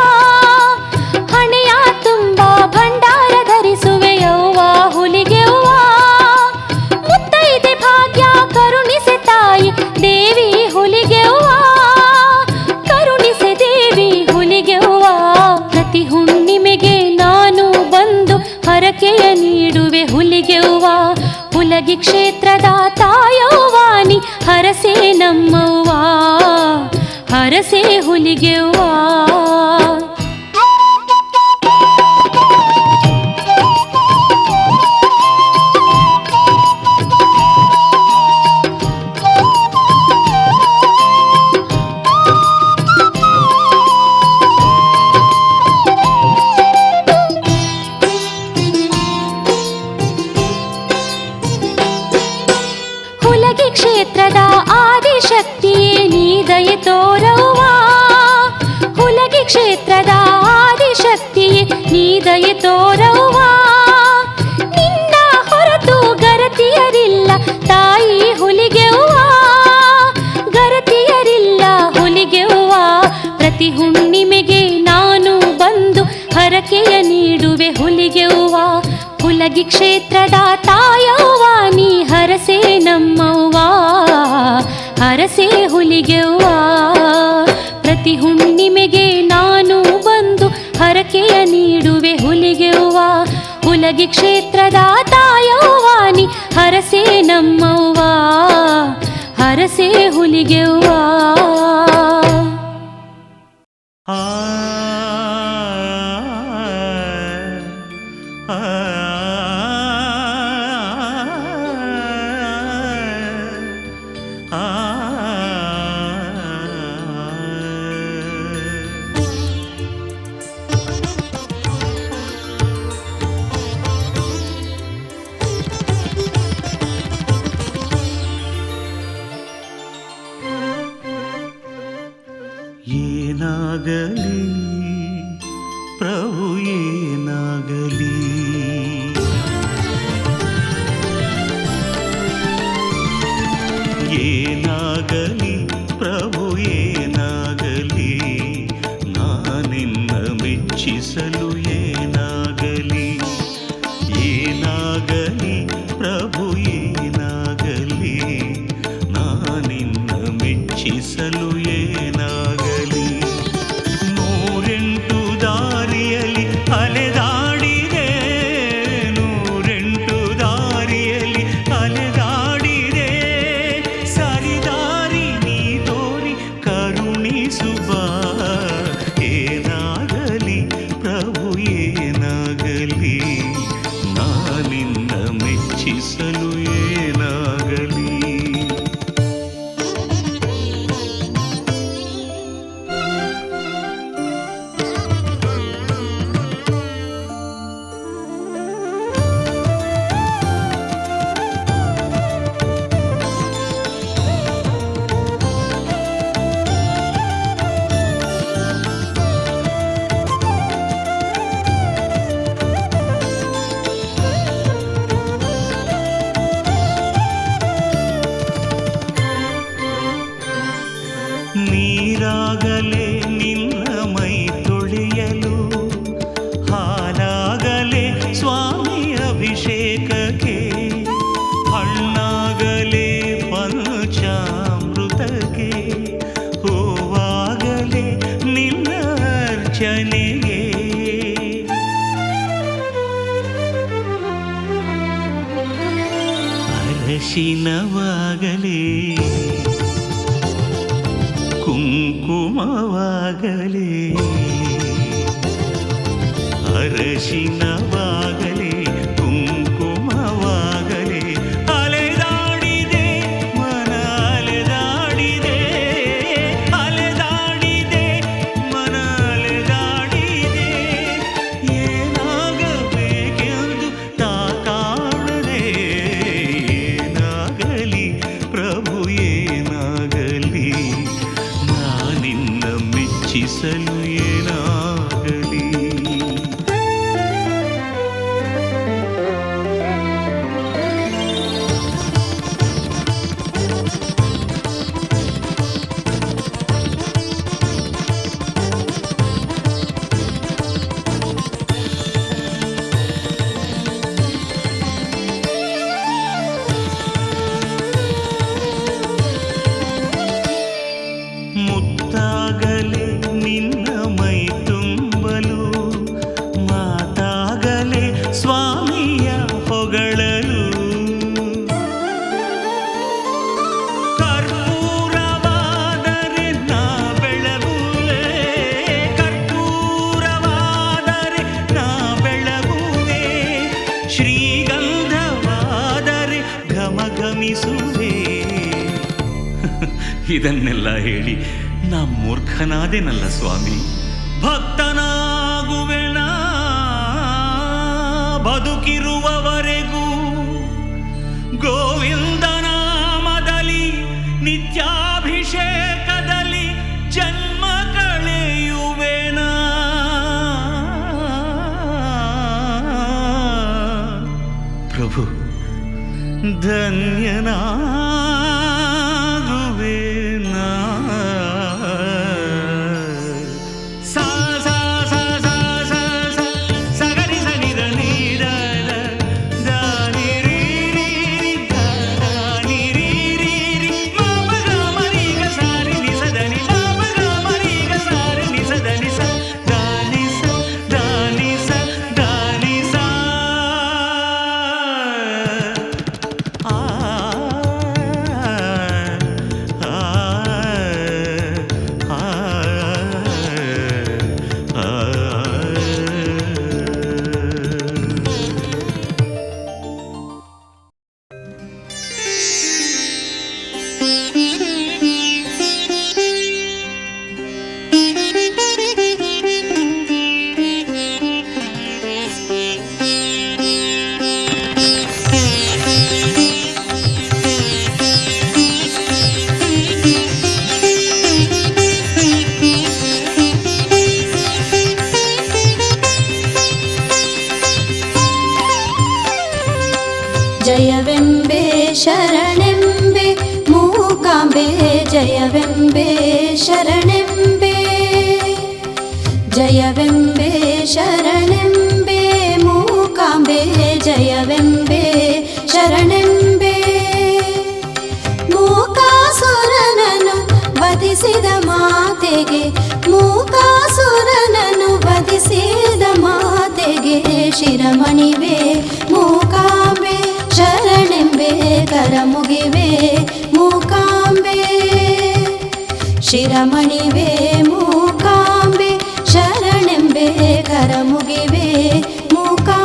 ಹಣೆಯ ತುಂಬ ಭಂಡಾರ ಧರಿಸುವೆಯವ್ವ ಹುಲಿಗೆವ್ವ ಮುತ್ತೈದೆ ಭಾಗ್ಯ ಕರುಣಿಸೆ ತಾಯಿ ದೇವಿ ಹುಲಿಗೆವ್ವ ಕರುಣಿಸೆ ದೇವಿ ಹುಲಿಗೆವ್ವ ಪ್ರತಿ ಹುಣ್ಣಿಮೆಗೆ ನಾನು ಬಂದು ಹರಕೆಯ ನೀಡುವೆ ಹುಲಿಗೆವ್ವ ಹುಲಗಿ ಕ್ಷೇತ್ರದ ತಾಯವ್ವ ನೀ ಹರಸೆ ನಮ್ಮವ್ವ ಹರಸೆ ಹುಲಿಗೆವ್ವ ಹುಲಗಿ ಕ್ಷೇತ್ರದ ಆದಿಶಕ್ತಿಯೇ ನೀ ದಯೆ ತೋರವ್ವ ಹುಲಗಿ ಕ್ಷೇತ್ರದ ಆದಿಶಕ್ತಿಯೇ ನೀ ದಯೆ ತೋರವ್ವ ನಿನ್ನ ಹೊರತು ಗರತಿಯರಿಲ್ಲ ತಾಯಿ ಹುಲಿಗೆವ್ವ ಗರತಿಯರಿಲ್ಲ ಹುಲಿಗೆವ್ವ ಪ್ರತಿ ಹುಣ್ಣಿಮೆಗೆ ನಾನು ಬಂದು ಹರಕೆಯ ನೀಡುವೆ ಹುಲಿಗೆವ್ವ ಹುಲಗಿ ಕ್ಷೇತ್ರದ ತಾಯವ್ವ ನೀ ಹರಸೆ ನಮ್ಮವ್ವ ಹರಸೆ ಹುಲಿಗೆವ್ವ ಪ್ರತಿ ಹುಣ್ಣಿಮೆಗೆ ನಾನು ಬಂದು ಹರಕೆಯ ನೀಡುವೆ ಹುಲಿಗೆವ್ವ ಹುಲಗಿ ಕ್ಷೇತ್ರದ ತಾಯವ್ವ ನೀ ಹರಸೆ ನಮ್ಮವ್ವ ಹರಸೆ ಹುಲಿಗೆವ್ವ ಏನಾಗಲಿ ಏನಾಗಲಿ ನಾನಿನ್ನ ಮೆಚ್ಚಿಸಲು ಏನಾಗಲಿ. ನೀರಾಗಲೇ ನಿನ್ನ ಮೈ ತೊಳೆಯಲು, ಹಾಲಾಗಲೇ ಸ್ವಾಮಿ ಅಭಿಷೇಕಕ್ಕೆ, ಹಣ್ಣಾಗಲೇ ಪಂಚಾಮೃತಕ್ಕೆ, ಹೂವಾಗಲೇ ನಿನ್ನ ಅರ್ಚನೆಗೆ. ಅರಶಿನವಾಗಲೇ ಕುಂಕುಮವಾಗಲೇ, ಅರಶಿನವಾಗಲೇ ಕುಂಕುಮವಾಗಲೇ, ಅಲೆದಾಡಿದೆ ಮನ ಅಲೆದಾಡಿದೆ, ಅಲೆದಾಡಿದೆ ಮನ ಅಲೆದಾಡಿದೆ. ಏನಾಗಬೇಕೆಂದು ತಾ ಕಾಣದೆ, ಏನಾಗಲಿ ಪ್ರಭು ಏನಾಗಲಿ ನಾನಿನ್ನ ಮೆಚ್ಚಿಸಲು ಏನಾಗಲಿ. ಮುತ್ತಾಗಲೇ ನಿನ್ನ ಮೈ ತುಂಬಲು, ಮಾತಾಗಲೇ ಸ್ವಾಮಿಯ ಹೊಗಳಲು, ಕರ್ಪೂರವಾದರೆ ನಾ ಬೆಳಗುವೆ, ಕರ್ಪೂರವಾದರೆ ನಾ ಬೆಳಗುವೆ, ಶ್ರೀಗಂಧವಾದರೆ ಘಮಘಮಿಸುವೆ. ಇದನ್ನೆಲ್ಲ ಹೇಳಿ ನಾ ಮೂರ್ಖನಾದೇನಲ್ಲ ಸ್ವಾಮಿ. ಭಕ್ತನಾಗುವೆನ ಬದುಕಿರುವವರೆಗೂ, ಗೋವಿಂದ ನಾಮದಲ್ಲಿ ನಿತ್ಯಾಭಿಷೇಕದಲ್ಲಿ ಜನ್ಮ ಕಳೆಯುವೆನ. ಪ್ರಭು ಧನ್ಯನಾ ಜಯವೆಂಬೆ ಶರಣೆಂಬೆ ಮೂಕಾಂಬೆ, ಜಯವೆಂಬೆ ಶರಣೆಂಬೆ, ಜಯವೆಂಬೆ ಶರಣೆಂಬೆ ಮೂಕಾಂಬೆ, ಜಯವೆಂಬೆ ಶರಣೆಂಬೆ. ಮೂಕಾಸುರನನ್ನು ವಧಿಸಿದ ಮಾತೆಗೆ, ಮೂಕಾಸುರನನ್ನು ವಧಿಸಿದ ಮಾತೆಗೆ, ಶಿರಮಣಿವೆ ಮೂಕಾಂಬೆ ಶರಣೆಂಬೆ, ಕರಮುಗಿವೆ ಮೂಕಾಂಬೆ. ಶಿರಮಣಿವೆ ಮೂಕಾಂಬೆ ಶರಣೆಂಬೆ, ಕರಮುಗಿವೆ ಮೂಕಾಂಬೆ.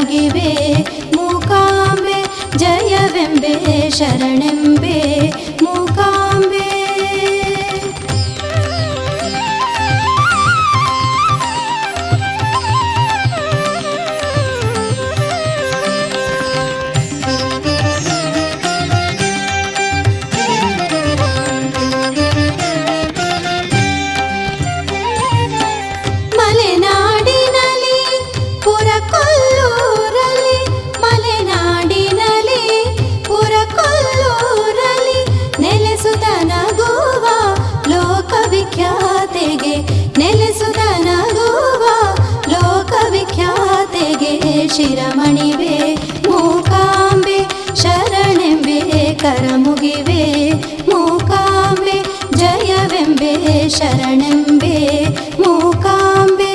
ಮುಗಿವೆ ಮೂಕಾಂಬೆ ಜಯವೆಂಬೆ ಶರಣೆಂಬೆ ಮೂಕಾಂಬೆ. ಮಲೆನಾಡಿನಲ್ಲಿ ಪುರಕೊಲ್ಲೂರಲ್ಲಿ ಮಲೆನಾಡಿನಲ್ಲಿ ಪುರಕೊಲ್ಲೂರಲ್ಲಿ ನೆಲೆಸುತ್ತ ನಗುವ ಲೋಕವಿಖ್ಯಾತೆಗೆ ನೆಲೆಸುತ್ತ ನಗುವ ಲೋಕವಿಖ್ಯಾತೆಗೆ ಶಿರಮಣಿವೆ ಮೂಕಾಂಬೆ ಶರಣೆಂಬೆ ಕರಮುಗಿವೆ ಮೂಕಾಂಬೆ ಜಯವೆಂಬೆ ಶರಣೆಂಬೆ ಮೂಕಾಂಬೆ.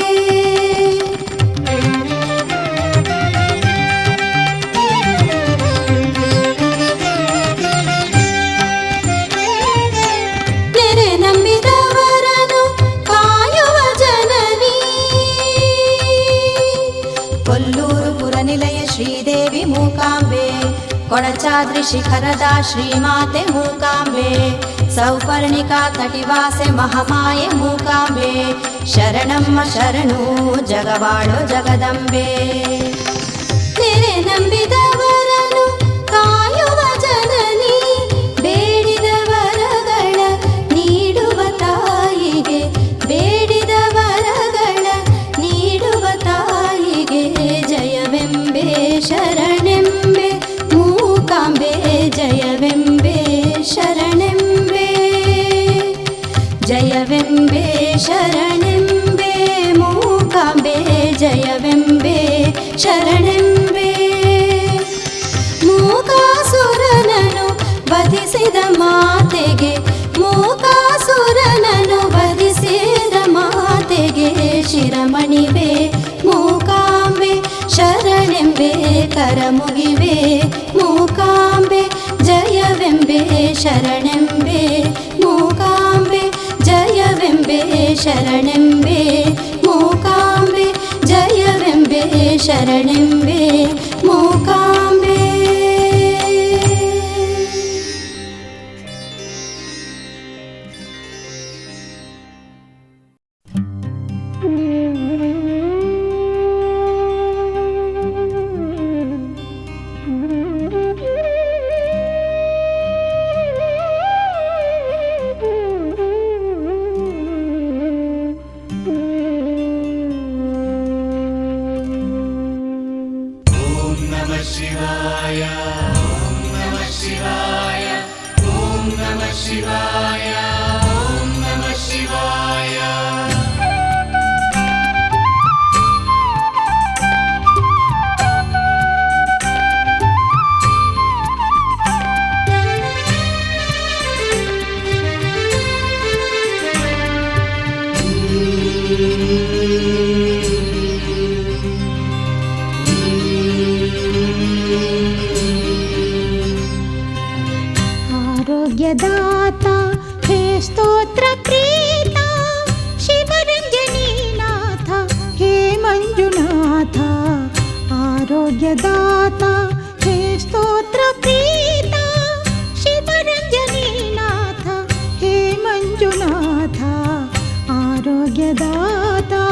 ನೆರೆ ನಂಬಿದವರನು ಕಾಯುವ ಜನನಿ ಕೊಲ್ಲೂರು ಪುರನಿಲಯ ಶ್ರೀದೇವಿ ಮೂಕಾಂಬೆ ಕೊಡಚಾದ್ರಿ ಶಿಖರದ ಶ್ರೀಮಾತೆ ಮೂಕಾಂಬೆ ಸೌಪರ್ಣಿಕಾ ತಟಿವಾಸೆ ಮಹಾಮಾಯೆ ಮೂಕಾಂಬೆ ಶರಣಮ್ಮ ಶರಣು ಜಗವಾಳೋ ಜಗದಂಬೆ. ನೆರೆ ನಂಬಿದವರನು ಕಾಯುವ ಜನನಿ ಬೇಡಿದ ವರಗಳ ನೀಡುವ ತಾಯಿಗೆ ಬೇಡಿದ ವರಗಳ ನೀಡುವ ತಾಯಿಗೆ ಜಯವೆಂಬೆ ಶರಣೆಂಬೆ ಮೂಕಾಂಬೆ ಜಯವೆಂಬೆ ಶರಣೆಂಬೆ ಜಯವೆಂಬೆ ಶರಣೆಂಬೆ ಮೂಕಾಂಬೆ ಜಯವೆಂಬೆ ಶರಣೆಂಬೆ. ಮೂಕಾಸುರನನು ವಧಿಸಿದ ಮಾತೆಗೆ ಮೂಕಾಸುರನನು ವಧಿಸಿದ ಮಾತೆಗೆ ಶಿರಮಣಿವೆ ಮೂಕಾಂಬೆ ಶರಣೆಂಬೆ ಕರಮುಗಿವೆ ಮೂಕಾಂಬೆ ಜಯವೆಂಬೆ ಶರಣೆಂಬೆ ಮೂಕಾಂಬೆ ಜಯವೆಂಬೆ ಶರಣೆಂಬೆ ಮೂಕಾಂಬೆ ಜಯವೆಂಬೆ ಶರಣೆಂಬೆ ಮೂಕಾಂಬೆ. आरोग्यदाता हे स्तोत्र प्रीता शिवरञ्जनीनाथ हे मञ्जुनाथ. आरोग्यदाता हे स्तोत्र प्रीता शिवरञ्जनीनाथ हे मञ्जुनाथ. आरोग्यदाता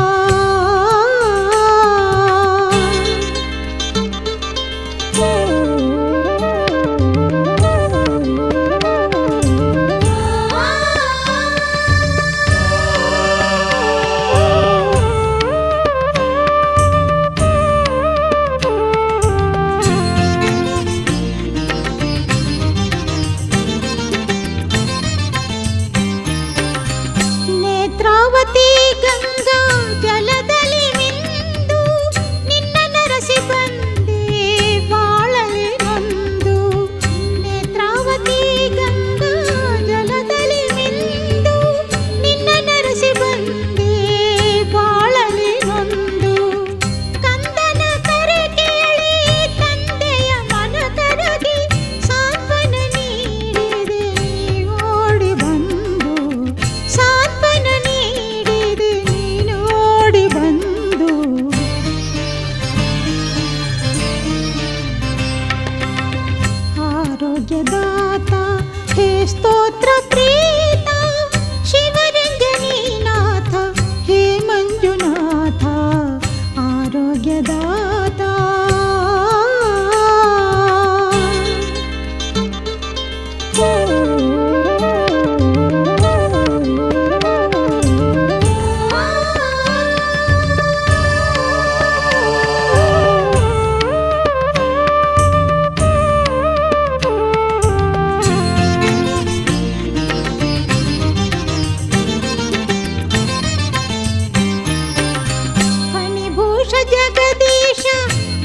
ಜಗದೀಶ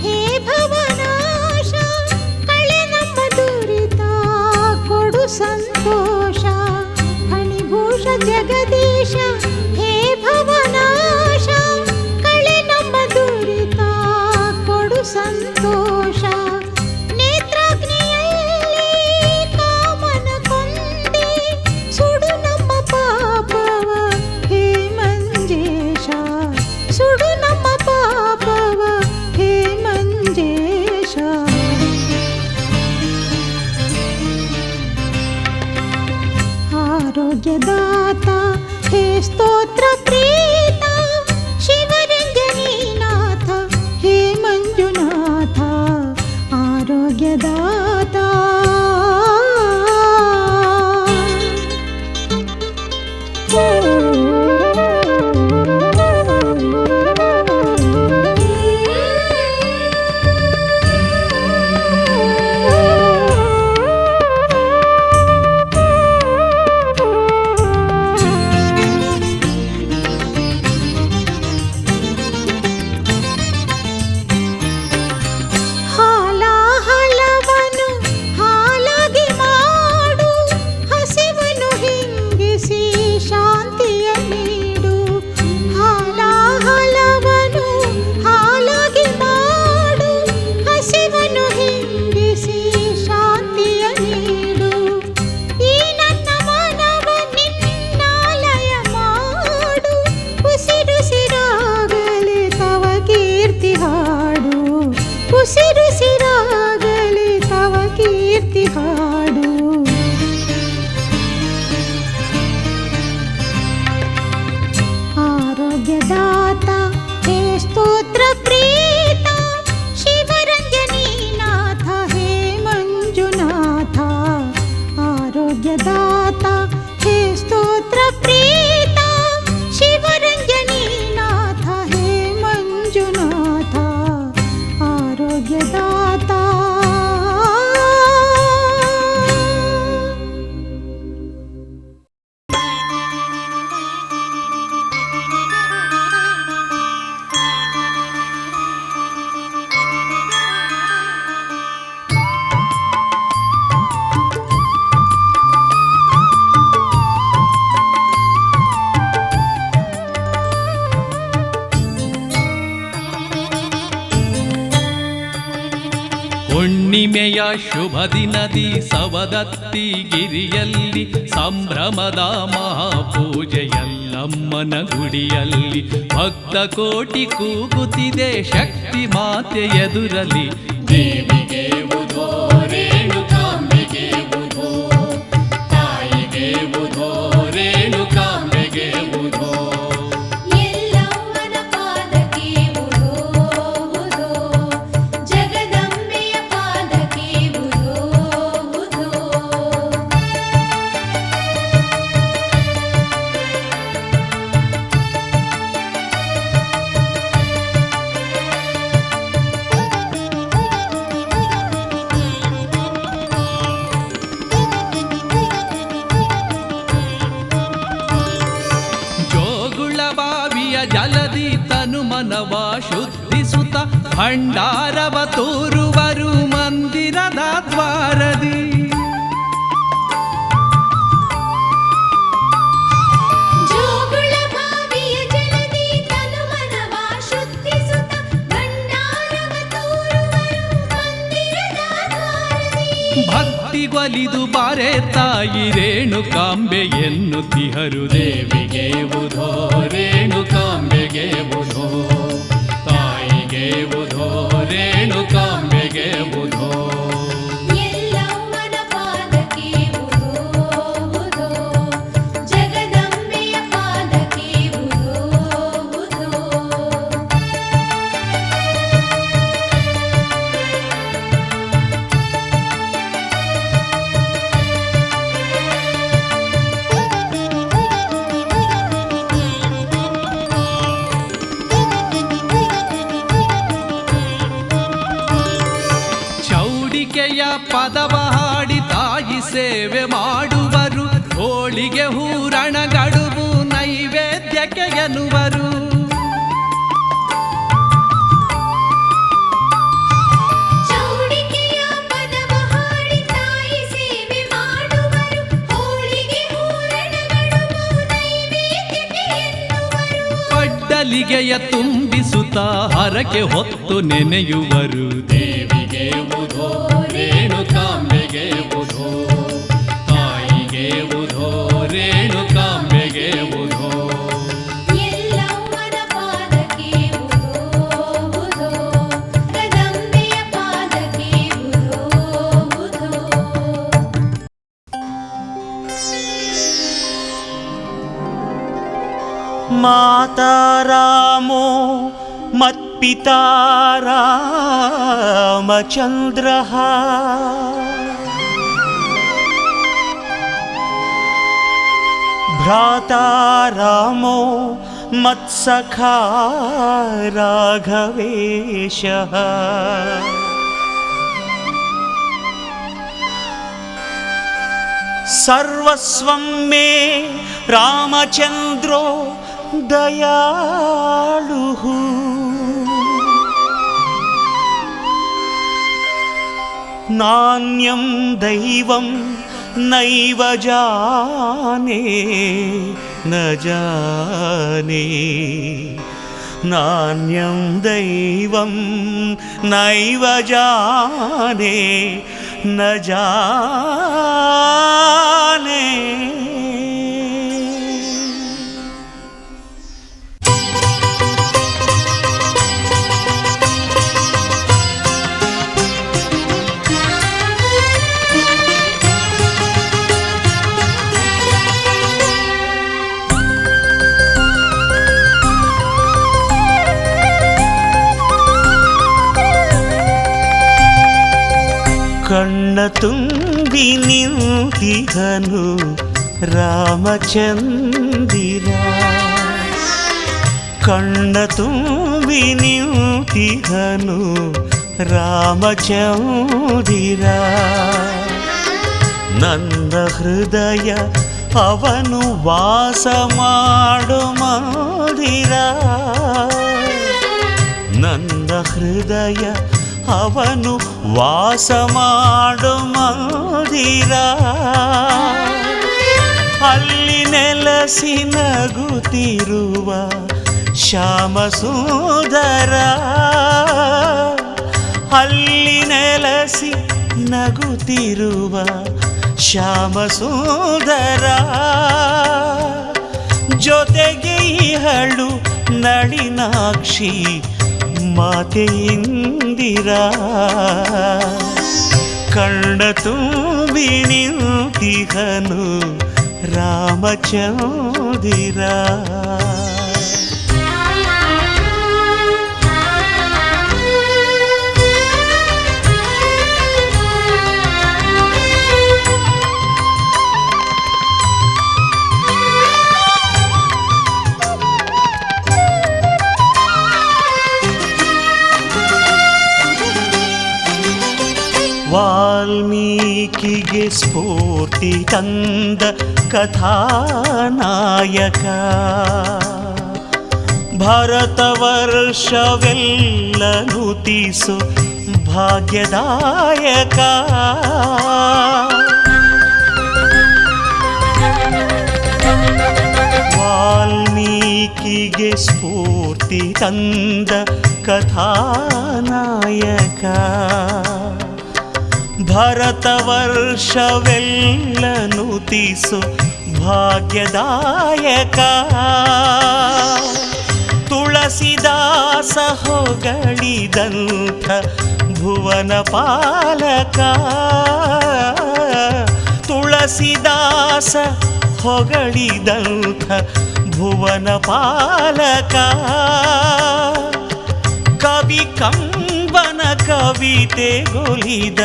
ಹೇ ಭವನಾಶ ಕಳೆ ನಮ್ಮ ದುರಿತ ಕೊಡು ಸಂತೋಷ ಫಣಿಭೂಷ ಜಗದೀಶ ಹೇ ಭವನಾಶ ಕಳೆ ನಮ್ಮ ದುರಿತ ಕೊಡು ಸಂತೋಷ ನೇತ್ರಾಗ್ನಿಯಲ್ಲಿ ಕಾಮನ ಕೊಂದೆ ಸುಡು ನಮ್ಮ ಪಾಪವ ಹೇ ಮಂಜೇಶ ಸುಡು ನಮ್ಮ ಪಾಪವ ಹೇ ಮಂಜೇಶ ಆರೋಗ್ಯದಾತ ಹೇ ಸ್ತೋತ್ರ ಪ್ರೀತ ಶಿವರಂಜನೀನಾಥ ಹೇ ಮಂಜುನಾಥ ಆರೋಗ್ಯದಾತ ಹಾಲಾಹಲವನು ಹಾಲಾಗಿ ಮಾಡು ಹಸಿವನು ಹಿಂಗಿಸಿ ಶಾಂತಿಯ ನೀಡು ಹಾಲಾಹಲವನು ಹಾಲಾಗಿ ಮಾಡು ಹಸಿವನು ಹಿಂಗಿಸಿ ಶಾಂತಿಯ ನೀಡು ಈ ನನ್ನ ಮನವ ನಿನ್ನಾಲಯ ಮಾಡು ಉಸಿರುಸಿರಾಗಲಿ ತವ ಕೀರ್ತಿ ಹಾಡು ಉಸಿರುಸಿರಾಗಲಿ ತವ ಕೀರ್ತಿ ಹಾಡು ಆರೋಗ್ಯದಾತ ಹೇ ಸ್ತೋತ್ರ ಪ್ರೀತ ಶಿವರಂಜನೀನಾಥ ಹೇ ಮಂಜುನಾಥ ಆರೋಗ್ಯದಾತ ಹೇ ಸ್ತೋತ್ರ ಪ್ರೀತ ಶಿವರಂಜನೀನಾಥ ಹೇ ಮಂಜುನಾಥ ಆರೋಗ್ಯದಾತ ಹುಣ್ಣಿಮೆಯ ಶುಭ ದಿನದಿ ಸವದತ್ತಿ ಗಿರಿಯಲ್ಲಿ ಸಂಭ್ರಮದ ಮಹಾಪೂಜೆಯಲ್ಲಮ್ಮನ ಗುಡಿಯಲ್ಲಿ ಭಕ್ತ ಕೋಟಿ ಕೂಗುತ್ತಿದೆ ಶಕ್ತಿ ಮಾತೆ ಎದುರಲಿ ದೇವಿಗೆ ಉಧೋ ರೇಣುಕಾಂಬೆಗೆ ಉಧೋ ತಾಯಿಗೆ ಉಧೋ ರೇಣುಕಾಂಬೆಗೆ ಉಧೋ ಎಲ್ಲಮ್ಮನ ಪಾದಕ್ಕೆ ಉಧೋ ಉಧೋ ಜಗದಂಬೆಯ ಪಾದಕ್ಕೆ ಉಧೋ ಉಧೋ ಜೋಗುಳ ಬಾವಿಯ ಜಲದಿ ತನು ಮನವ ಶುದ್ಧಿಸುತ್ತ ಭಂಡಾರವ ತೋರುವರು ಮಂದಿರದ ದ್ವಾರದಿ ಜೋಗುಳ ಬಾವಿಯ ಜಲದಿ ತನು ಮನವ ಶುದ್ಧಿಸುತ್ತ ಭಂಡಾರವ ತೋರುವರು ಮಂದಿರದ ದ್ವಾರದಿ ಭಕ್ತಿಗೊಲಿದು ಬಾರೆ ತಾಯಿ ರೇಣುಕಾಂಬೆ ಎನ್ನುತ್ತಿಹರು ದೇವಿಗೆ ಉಧೋ ರೇಣುಕಾಂಬೆಗೆ ಉಧೋ ತಾಯಿಗೆ ಉಧೋ ರೇಣುಕಾಂಬೆಗೆ ಉಧೋ ಎಲ್ಲಮ್ಮನ ಪಾದಕ್ಕೆ ಉಧೋ ಉಧೋ ಜಗದಂಬೆಯ ಪಾದಕ್ಕೆ ಉಧೋ ಉಧೋ ಚೌಡಿಕೆಯ ಪದವ ಹಾಡಿ ತಾಯಿ ಸೇವೆ ಮಾಡುವರು ಹೋಳಿಗೆ ಹೂರಣಗಡುಬು ನೈವೇದ್ಯಕ್ಕೆ ಎನ್ನುವರು ತುಂಬಿಸುತ್ತ ಹರಕೆ ಹೊತ್ತು ನೆನೆಯುವರು. ದೇವಿಗೆ ಉಧೋ ರೇಣುಕಾಂಬೆಗೆ ಉಧೋ, ತಾಯಿಗೆ ಉಧೋ ರೇಣುಕಾಂಬೆಗೆ ಉಧೋ. ಎಲ್ಲಮ್ಮನ ಪಾದಕ್ಕೆ ಉಧೋ ಉಧೋ, ಕದಂಬೆಯ ಪಾದಕ್ಕೆ ಉಧೋ ಉಧೋ. ಮಾತಾ ರಾಮೋ ಮತ್ಪಿತಾ ರಾಮಚಂದ್ರಃ, ಭ್ರಾತಾ ರಾಮೋ ಮತ್ಸಖಾ ರಾಘವೇಶಃ. ಸರ್ವಸ್ವಂ ಮೇ ರಾಮಚಂದ್ರೋ ದಯಾಳುಃ. ನಾನ್ಯಂ ದೈವಂ ನೈವ ಜಾನೆ ನ ಜಾನೆ, ನಾನ್ಯಂ ದೈವಂ ನೈವ ಜಾನೆ ನ ಜಾನೆ. ಕಣ್ಣ ತುಂಬಿ ನಿಂತಿಹನು ರಾಮಚಂದಿರ, ಕಣ್ಣ ತುಂಬಿ ನಿಂತಿಹನು ರಾಮಚಂದಿರ. ನನ್ನ ಹೃದಯ ಅವನು ವಾಸ ಮಾಡು ಮಂದಿರ, ನನ್ನ ಹೃದಯ ಅವನು ವಾಸ ಮಾಡು ಮಂದಿರ. ಅಲ್ಲಿ ನೆಲಸಿ ನಗುತ್ತಿರುವ ಶ್ಯಾಮ ಸುಂದರ, ಅಲ್ಲಿ ನೆಲಸಿ ನಗುತ್ತಿರುವ ಶ್ಯಾಮ ಸುಂದರ. ಜೊತೆಗೆ ihಳು ನಳಿನಾಕ್ಷಿ ಮಾತೆ ಇಂದಿರ. ಕಣ್ಣ ತುಂಬಿ ನಿಂತಿಹನು ರಾಮಚಂದಿರ. ವಾಲ್ಮೀಕಿಗೆ ಸ್ಫೂರ್ತಿ ತಂದ ಕಥಾನಾಯಕ, ಭರತ ವರ್ಷವೆಲ್ಲ ನುತಿಸು ಭಾಗ್ಯದಾಯಕ. ವಾಲ್ಮೀಕಿಗೆ ಸ್ಫೂರ್ತಿ ತಂದ ಕಥಾನಾಯಕ, ಭರತ ವರ್ಷವೆಲ್ಲ ನುತಿಸು ಭಾಗ್ಯದಾಯಕ. ತುಳಸಿದಾಸ ಹೊಗಳಿದಂಥ ಭುವನ ಪಾಲಕ, ತುಳಸಿದಾಸ ಹೊಗಳಿದಂಥ ಭುವನ ಪಾಲಕ. ಕವಿ ಕಂಬನ ಕವಿತೆಗೊಲಿದ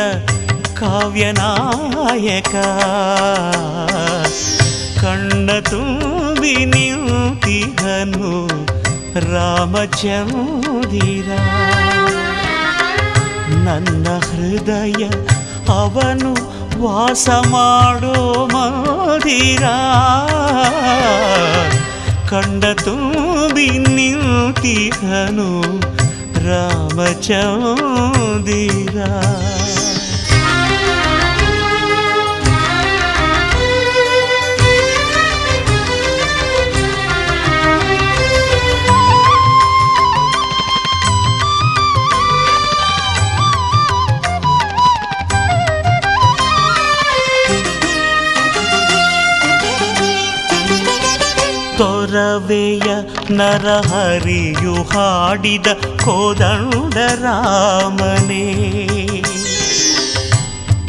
ಕಾವ್ಯನಾಯಕ. ಕಣ್ಣ ತುಂಬಿ ನಿಂತಿಹನು ರಾಮಚಂದಿರ. ನನ್ನ ಹೃದಯ ಅವನು ವಾಸ ಮಾಡೋ ಮಂದಿರ. ಕಣ್ಣ ತುಂಬಿ ನಿಂತಿಹನು ರಾಮಚಂದಿರ. ನರಹರಿಯು ಹಾಡಿದ ಕೋದಂಡರಾಮನೇ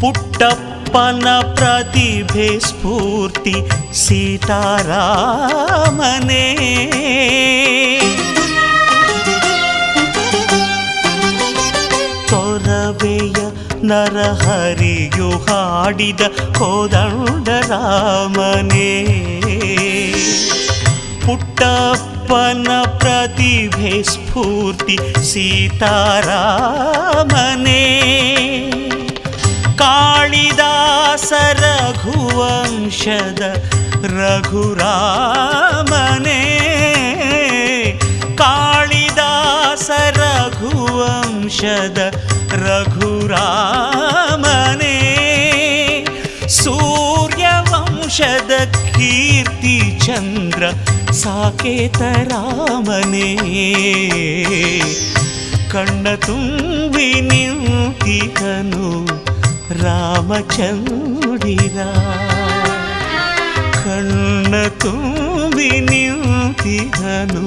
ಪುಟ್ಟಪ್ಪನ ಪ್ರತಿಭೆ ಸ್ಫೂರ್ತಿ ಸೀತಾರಾಮನೇ ತೊರವೆಯ ನರಹರಿಯು ಹಾಡಿದ ಕೋದಂಡರಾಮನೇ ಪುಟ್ಟಪ್ಪನ ಪ್ರತಿಭೆ ಸ್ಫೂರ್ತಿ ಸೀತಾರಾಮನೇ ಕಾಳಿದಾಸ ರಘುವಂಶದ ರಘುರಾಮನೇ ಕಾಳಿದಾಸ ರಘುವಂಶದ ರಘುರಾಮನೇ ಸೂರ್ಯವಂಶದ ಕೀರ್ತಿ ಚಂದ್ರ ಸಾಕೇತರಾಮನೇ ಕಣ್ಣ ತುಂಬಿ ನಿಂತಿಹನು ರಾಮಚಂದ್ರಿರ ಕಣ್ಣ ತುಂಬಿ ನಿಂತಿಹನು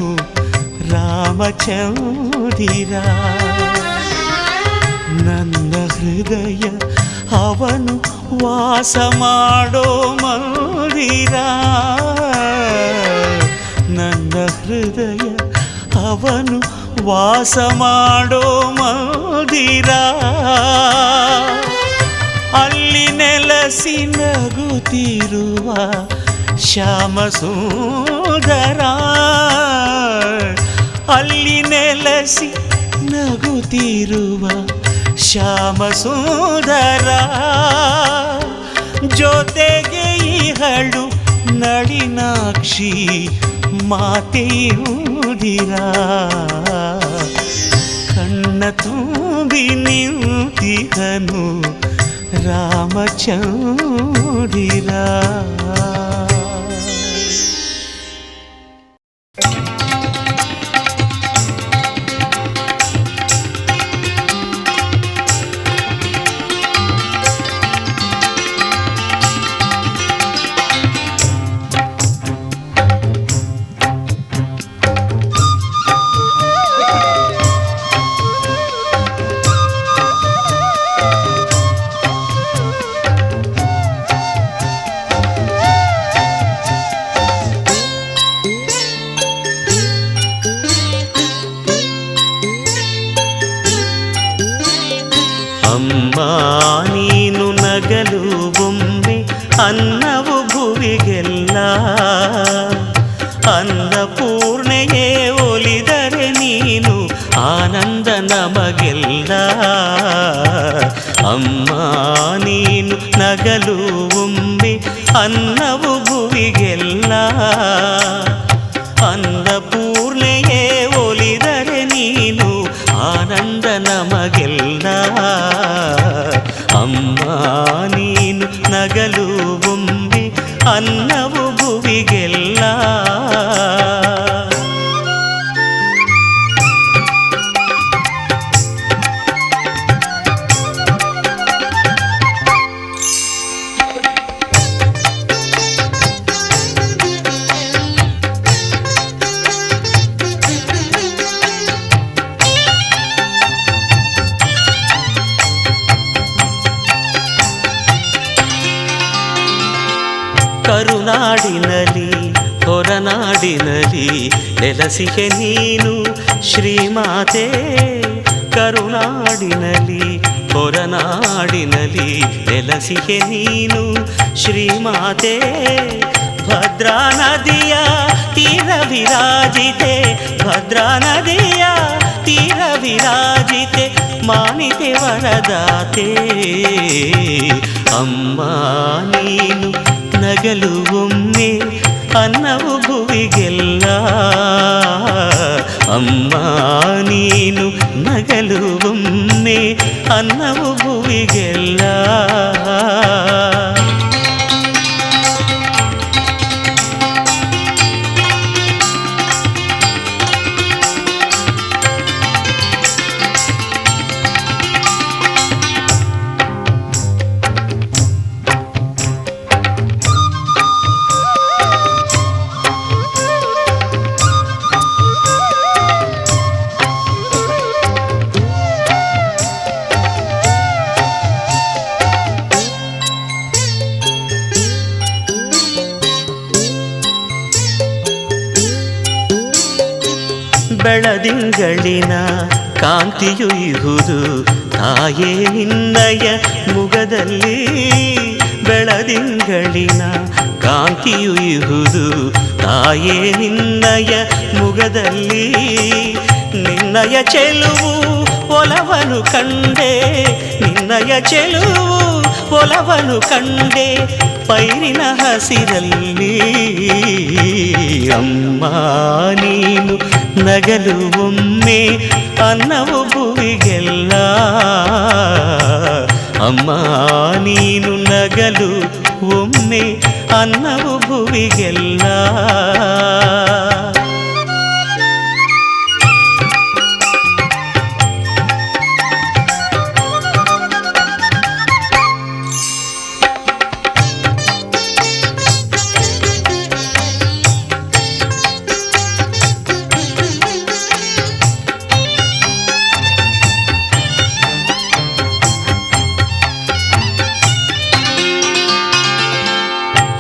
ರಾಮಚಂದ್ರಿರ ನನ್ನ ಹೃದಯ ಅವನು ವಾಸ ಮಾಡೋ ಮಂದಿರ ನನ್ನ ಹೃದಯ ಅವನು ವಾಸ ಮಾಡೋ ಮಂದಿರ ಅಲ್ಲಿ ನೆಲೆಸಿ ನಗುತ್ತಿರುವ ಶ್ಯಾಮ ಸುಂದರ ಅಲ್ಲಿ ನೆಲೆಸಿ ನಗುತ್ತಿರುವ ಶ್ಯಾಮ ಸುಂದರ ಜೊತೆಗೆ ಇಹಳು ನಳಿನಾಕ್ಷಿ ಮಾತೆಯುದಿರ ಕಣ್ಣ ತುಂಬಿ ನಿಂತಿಹನು ರಾಮಚಂದ್ರಿರ ಅಮ್ಮ ನೀನು ನಗಲು ಒಮ್ಮೆ ಅನ್ನವು ಭುವಿಗೆಲ್ಲ ಅನ್ನಪೂರ್ಣೆಯೇ ಒಲಿದರೆ ನೀನು ಆನಂದ ನಮಗೆಲ್ಲ ಅಮ್ಮ ನೀನು ನಗಲು ಒಮ್ಮೆ ಅನ್ನವು ಭುವಿಗೆಲ್ಲ ಅನ್ನಪೂರ್ಣೆಯೇ ಒಲಿದರೆ ನೀನು ಆನಂದ ನಮಗೆಲ್ಲ ಅಮ್ಮ ನೀನು ನಗಲು ಒಮ್ಮೆ ಅನ್ನವು ಭುವಿಗೆಲ್ಲ ಕರುನಾಡಿನಲ್ಲಿ ಹೊರನಾಡಿನಲ್ಲಿ ನೆಲೆಸಿಗೆ ನೀನು ಶ್ರೀಮಾತೆ ಕರುನಾಡಿನಲ್ಲಿ ಹೊರನಾಡಿನಲ್ಲಿ ನೆಲೆಸಿಗೆ ನೀನು ಶ್ರೀಮಾತೆ ಭದ್ರಾ ನದಿಯ ತೀರ ವಿರಾಜಿತೆ ಭದ್ರಾ ನದಿಯ ತೀರ ವಿರಾಜಿತೆ ಮಾನಿತೆ ವರದಾತೆ ಅಮ್ಮ ನೀನು ನಗಲು ಒಮ್ಮೆ ಅನ್ನವು ಭುವಿಗೆಲ್ಲ ಅಮ್ಮ ನೀನು ನಗಲು ಒಮ್ಮೆ ಅನ್ನವು ಭುವಿಗೆಲ್ಲ ಬೆಳದಿಂಗಳಿನ ಕಾಂತಿಯು ಇಹುದು ತಾಯೇ ನಿನ್ನಯ ಮುಗದಲ್ಲಿ. ಬೆಳದಿಂಗಳಿನ ಕಾಂತಿಯು ಇಹುದು ತಾಯೇ ನಿನ್ನಯ ಮುಗದಲ್ಲಿ. ನಿನ್ನಯ ಚೆಲುವು ಒಲವನು ಕಂಡೆ, ನಿನ್ನಯ ಚೆಲುವು ಒಲವನು ಕಂಡೆ ಪೈರಿನ ಹಸಿರಲ್ಲಿ. ಅಮ್ಮ ನೀನು ನಗಲು ಒಮ್ಮೆ ಅನ್ನವು ಭುವಿಗೆಲ್ಲ. ಅಮ್ಮ ನೀನು ನಗಲು ಒಮ್ಮೆ ಅನ್ನವು ಭುವಿಗೆಲ್ಲ.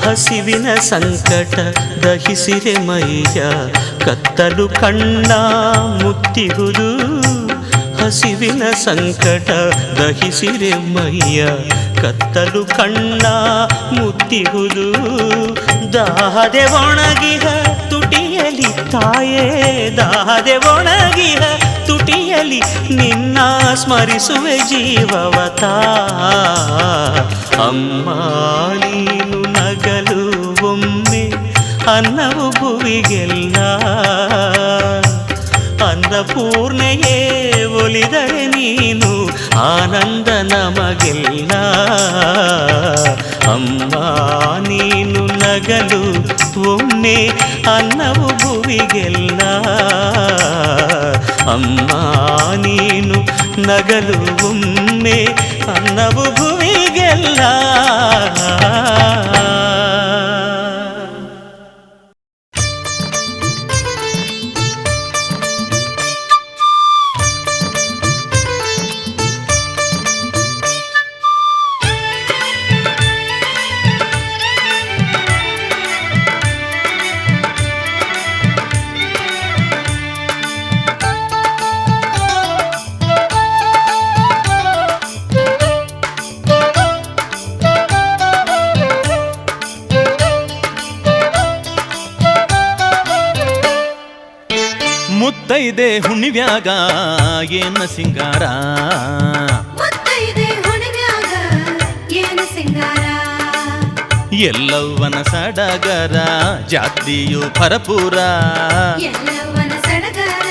ಹಸಿವಿನ ಸಂಕಟ ದಹಿಸಿರೆ ಮೈಯ ಕತ್ತಲು ಕಣ್ಣ ಮುತ್ತಿಹುದು. ಹಸಿವಿನ ಸಂಕಟ ದಹಿಸಿರೆ ಮೈಯ ಕತ್ತಲು ಕಣ್ಣ ಮುತ್ತಿಹುದು. ದಾಹದೆ ಒಣಗಿಹ ತುಟಿಯಲಿ ತಾಯೇ, ದಾಹದೆ ಒಣಗಿಹ ತುಟಿಯಲಿ ನಿನ್ನ ಸ್ಮರಿಸುವೆ ಜೀವವತ. ಅಮ್ಮ ನೀನು ನಗಲು ಒಮ್ಮೆ ಅನ್ನವು ಭುವಿಗೆಲ್ಲ. ಅನ್ನಪೂರ್ಣೆಯೇ ಒಲಿದರೆ ನೀನು ಆನಂದ ನಮಗೆಲ್ಲ. ಅಮ್ಮ ನೀನು ನಗಲು ಒಮ್ಮೆ ಅನ್ನವು ಭುವಿಗೆಲ್ಲ. ಅಮ್ಮ ನೀನು ನಗಲು ಒಮ್ಮೆ ಅನ್ನವು ಭುವಿಗೆಲ್ಲ. ಮುತ್ತೈದೆ ಹುಣ್ಣಿವ್ಯಾಗ ಏನ ಸಿಂಗಾರ, ಮುತ್ತೈದೆ ಹುಣ್ಣಿವ್ಯಾಗ ಏನ ಸಿಂಗಾರ. ಎಲ್ಲವ್ವನ ಸಡಗರ ಜಾತ್ರೆಯು ಭರಪೂರ. ಎಲ್ಲವನ ಸಡಗರ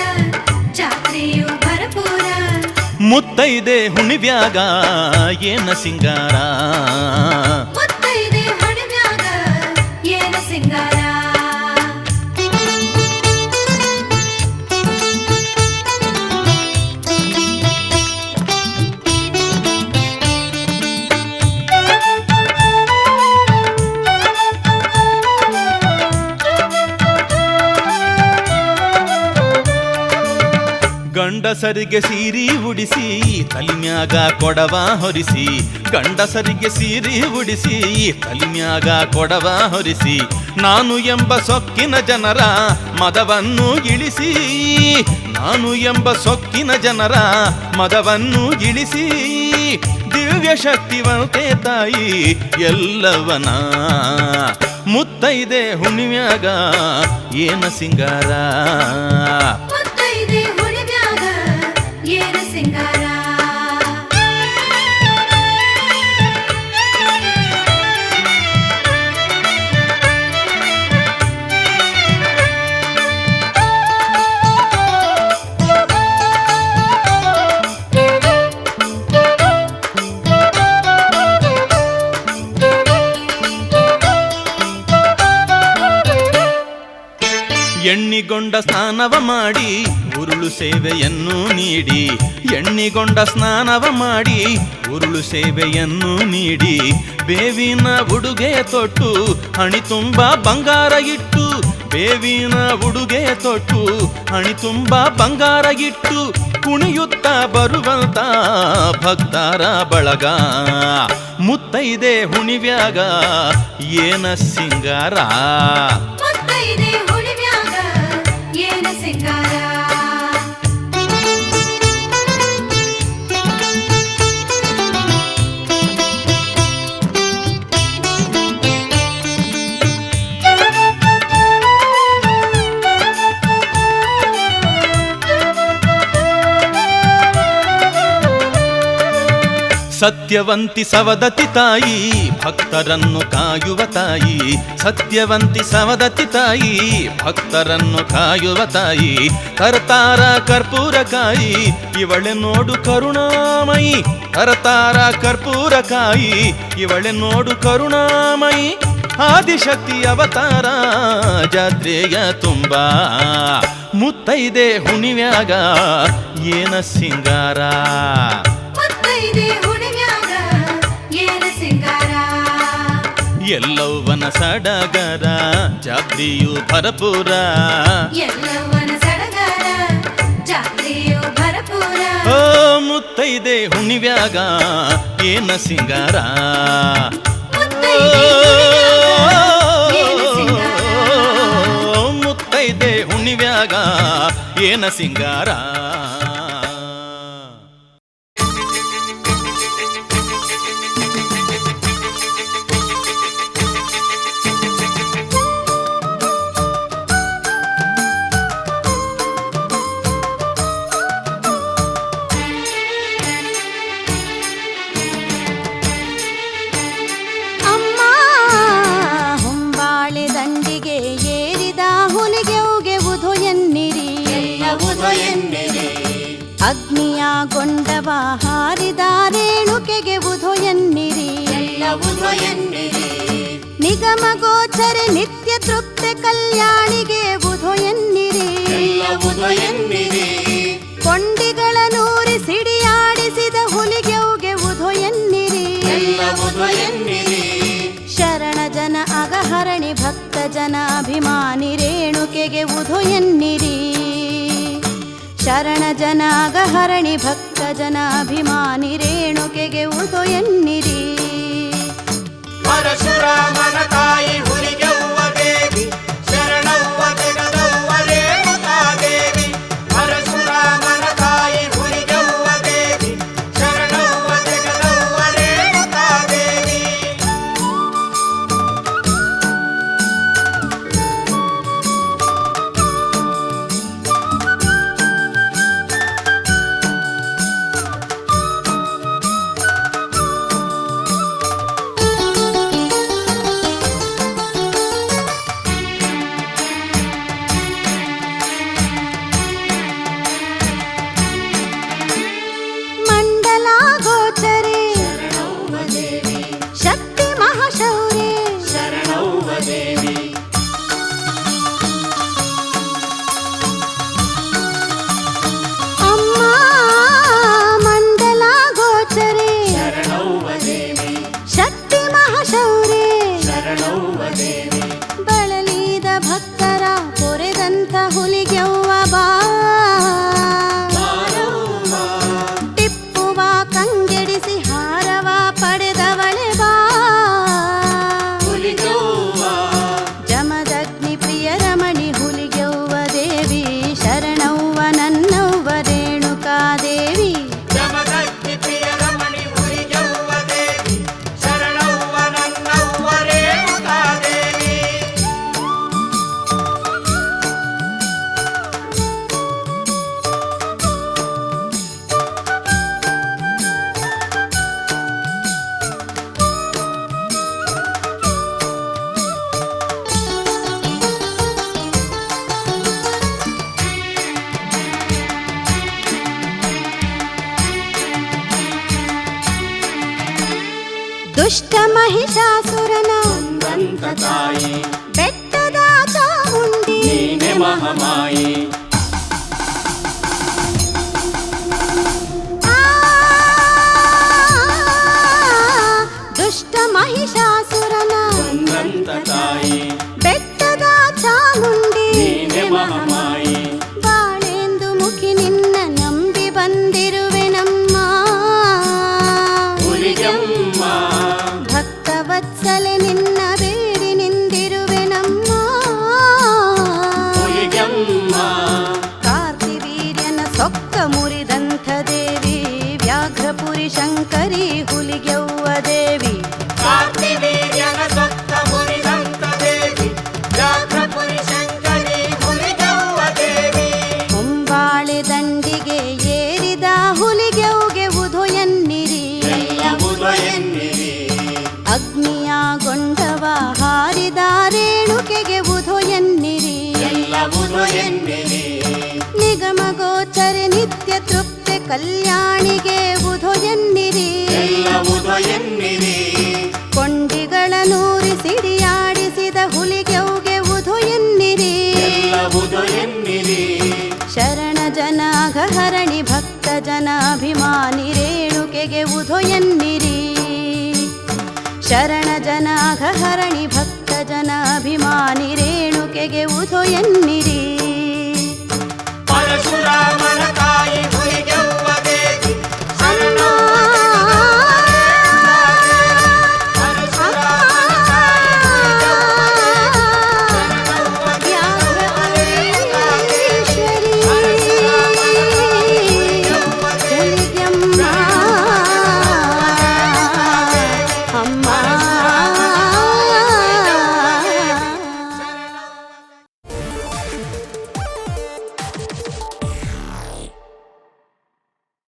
ಜಾತ್ರೆಯು ಭರಪೂರ. ಮುತ್ತೈದೆ ಹುಣ್ಣಿವ್ಯಾಗ ಏನ ಸಿಂಗಾರ, ಮುತ್ತೈದೆ ಹುಣ್ಣಿವ್ಯಾಗ ಏನ ಸಿಂಗಾರ. ಗಂಡಸರಿಗೆ ಸೀರಿ ಉಡಿಸಿ ತಲಿಮ್ಯಾಗ ಕೊಡವ ಹೊರಿಸಿ. ಗಂಡಸರಿಗೆ ಸೀರಿ ಉಡಿಸಿ ತಲಿಮ್ಯಾಗ ಕೊಡವ ಹೊರಿಸಿ. ನಾನು ಎಂಬ ಸೊಕ್ಕಿನ ಜನರ ಮದವನ್ನು ಇಳಿಸಿ. ನಾನು ಎಂಬ ಸೊಕ್ಕಿನ ಜನರ ಮದವನ್ನು ಇಳಿಸಿ. ದಿವ್ಯ ಶಕ್ತಿವಂತೆ ತಾಯಿ ಎಲ್ಲವನ. ಮುತ್ತೈದೆ ಹುಣ್ಣಿವ್ಯಾಗ ಏನ ಸಿಂಗಾರ, ಮುತ್ತೈದೆ ಹುಣ್ಣಿವ್ಯಾಗ ಏನ ಸಿಂಗಾರ. ಎಣ್ಣಿಗೊಂಡ ಸ್ನಾನವ ಮಾಡಿ ಉರುಳು ಸೇವೆಯನ್ನು ನೀಡಿ. ಎಣ್ಣಿಗೊಂಡ ಸ್ನಾನವ ಮಾಡಿ ಉರುಳು ಸೇವೆಯನ್ನು ನೀಡಿ. ಬೇವಿನ ಉಡುಗೆ ತೊಟ್ಟು ಹಣಿ ತುಂಬ ಬಂಗಾರ ಇಟ್ಟು. ಬೇವಿನ ಉಡುಗೆ ತೊಟ್ಟು ಹಣಿ ತುಂಬ ಬಂಗಾರ ಇಟ್ಟು. ಕುಣಿಯುತ್ತ ಬರುವಂತ ಭಕ್ತರ ಬಳಗ. ಮುತ್ತೈದೆ ಹುಣ್ಣಿವ್ಯಾಗ ಏನ ಸಿಂಗಾರ, ಮುತ್ತೈದೆ ಹುಣ್ಣಿವ್ಯಾಗ ಏನ ಸಿಂಗಾರ. ಸತ್ಯವಂತಿ ಸವದತ್ತಿ ತಾಯಿ ಭಕ್ತರನ್ನು ಕಾಯುವ ತಾಯಿ, ಸತ್ಯವಂತಿ ಸವದತ್ತಿ ತಾಯಿ ಭಕ್ತರನ್ನು ಕಾಯುವ ತಾಯಿ, ಕರ್ತಾರ ಕರ್ಪೂರಕಾಯಿ ಇವಳೆ ನೋಡು ಕರುಣಾಮಯಿ, ಕರ್ತಾರ ಕರ್ಪೂರಕಾಯಿ ಇವಳೆ ನೋಡು ಕರುಣಾಮಯಿ, ಆದಿಶಕ್ತಿ ಅವತಾರ ಜಾತ್ರೆಯ ತುಂಬ ಮುತ್ತೈದೆ ಹುಣಿವ್ಯಾಗ ಏನ ಸಿಂಗಾರ, ಮುತ್ತೈದೆ ಹುಡುಗ್ಯಾಗ ಏನ ಸಿಂಗಾರ, ಎಲ್ಲವನ ಸಡಗರ ಜಾತ್ರೆಯು ಭರಪೂರ, ಎಲ್ಲವನ ಸಡಗರ ಜಾತ್ರೆಯು ಭರಪೂರ, ಓ ಮುತ್ತೈದೆ ಹುಣಿವ್ಯಾಗ ಏನ ಸಿಂಗಾರ, ಮುತ್ತೈದೆ ಹುಣಿವ್ಯಾಗ ಏನ ಸಿಂಗಾರ. ಅಮ್ಮ ಹೊಂಬಾಳೆ ದಂಡಿಗೆ ಏರಿದ ಹುಲಿಗೆವುಗೆ ಉಧು ಎನ್ನಿರಿ, ಅಗ್ನಿಯ ಗೊಂಡವ ಹಾರಿದ ರೇಣುಕೆಗೆ ಉಧು ಎನ್ನಿರಿ, ನಿಗಮ ಗೋಚರೆ ನಿತ್ಯ ತೃಪ್ತಿ ಕಲ್ಯಾಣಿಗೆ ಉಧು ಎನ್ನಿರಿ, ಕೊಂಡಿಗಳ ನೂರಿ ಸಿಡಿಯಾಡಿಸಿದ ಹುಲಿಗೆವುಗೆ ಉಧು ಎನ್ನಿರಿ, ಶರಣ ಜನ ಅಗಹರಣಿ ಭಕ್ತ ಜನ ಅಭಿಮಾನಿ ರೇಣುಕೆಗೆ ಉಧು ಎನ್ನಿರಿ, ಶರಣ ಜನ ಅಗಹರಣಿ ಭಕ್ತ ಜನ ಅಭಿಮಾನಿ ರೇಣುಕೆಗೆ ಉಧು ಎನ್ನಿರಿ. ಪರಶುರಾಮನ ತಾಯಿ ಹುಲಿಗೆವ್ವ ದೇವಿ ಶರಣವ್ವ ಜಗದವ್ವ ರೇಣುಕಾ ದೇವಿ, ಪರಶುರಾಮನ ತಾಯಿ ಹುಲಿಗೆವ್ವ ದೇವಿ ಶರಣವ್ವ ಜಗದವ್ವ ರೇಣುಕಾ ದೇವಿ. ಮಂಡಲ ಗೋಚರೆ ಶಕ್ತಿ ಮಹಾಶೌರ್ಯ ಶರಣವ್ವ ದೇವಿ ಅಮ್ಮ ಮಂಡಲ ಗೋಚರೆ ಶರಣವ್ವ ದೇವಿ ಶಕ್ತಿ ಮಹಾಶೌರ್ಯ ಶರಣವ್ವ ದೇವಿ. ಬಳಲಿದ ಭಕ್ತರ ಪೊರೆದಂತ ಹುಲಿಗೆವ್ವ ಬಾ, ಟಿಪ್ಪುವ ಕಂಗೆಡಿಸಿ ಹಾರವ ಪಡೆದವಳೆ ಬಾ, ಜಮದಗ್ನಿ ಪ್ರಿಯ ರಮಣಿ ಹುಲಿಗೆವ್ವ ದೇವಿ ಶರಣವ್ವ ನನ್ನವ್ವ ರೇಣುಕಾ ದೇವಿ, ಜಮದಗ್ನಿ ಪ್ರಿಯ ರಮಣಿ ಹುಲಿಗೆವ್ವ ದೇವಿ ಶರಣವ್ವ ನನ್ನವ್ವ ರೇಣುಕಾ ದೇವಿ. ದುಷ್ಟ ಮಹಿಷಾಸುರನ ದಂತ ತಾಯಿ ಬೆಟ್ಟದ ಚಾಮುಂಡಿ, ನೀನೆ ಮಹಾಮಾಯಿ, ಆ, ದುಷ್ಟ ಮಹಿಷಾಸುರನ ದಂತ ತಾಯಿ ಬೆಟ್ಟದ ಚಾಮುಂಡಿ, ನೀನೆ ಮಹಾಮಾಯಿ, ಬಾಳೆಂದು ಮುಖಿ ನಿನ್ನ ನಂಬಿ ಬಂದಿರುವೆ ನಮ್ಮ ಹುಲಿಗೆಮ್ಮ ಭಕ್ತವತ್ಸಲೆ ನಿನ್ನ ಬೇಡಿ ನಿಂದಿರುವೆ ನಮ್ಮ ಹುಲಿಗೆಮ್ಮ ಕಾರ್ತಿವೀರ್ಯನ ಸೊಕ್ಕ ಮುರಿದಂಥ ದೇವಿ ವ್ಯಾಘ್ರಪುರಿ ಶಂಕರಿ ಹುಲಿಗೆವ್ವ ದೇವಿ, ಕಾರ್ತಿವೀರ್ಯನ ಸೊತ್ತ ಮುರಿದಂತ ದೇವಿ ಜಾಗ್ರಪುರಿ ಶಂಕರಿ ಹುಲಿಗೆವ್ವ ದೇವಿ. ಹೊಂಬಾಳೆ ದಂಡಿಗೆ ಏರಿದ ಹುಲಿಗೆವ್ಗೆ ಉಧು ಎನ್ನಿರಿ, ಎಲ್ಲ ಮಾಡಿದ ರೇಣುಕೆಗೆ ಉಧೋ ಎನ್ನಿರಿ ಎಲ್ಲವುದು ಎನ್ನಿರಿ ನಿಗಮ ಗೋಚರೆ ನಿತ್ಯ ತೃಪ್ತಿ ಕಲ್ಯಾಣಿಗೆ ಉಧೋ ಎನ್ನಿರಿ ಎಲ್ಲವುದು ಎನ್ನಿರಿ ಕೊಂಡಿಗಳ ನೂರಿ ಸಿಡಿಯಾಡಿಸಿದ ಹುಲಿಗೆವ್ಗೆ ಉಧೋ ಎನ್ನಿರಿ ಎಲ್ಲವುದು ಎನ್ನಿರಿ ಶರಣ ಜನಾಘ ಹರಣಿ ಭಕ್ತ ಜನಾಭಿಮಾನಿ ರೇಣುಕೆಗೆ ಉಧೋ ಎನ್ನಿರಿ ಶರಣ ಜನಾಘ ಹರಣಿ ಭಕ್ತ ಜನಾಭಿಮಾನಿ ರೇಣುಕೆಗೆ ಉಧೋ ಎನ್ನಿರಿ ಪರಶುರಾಮನ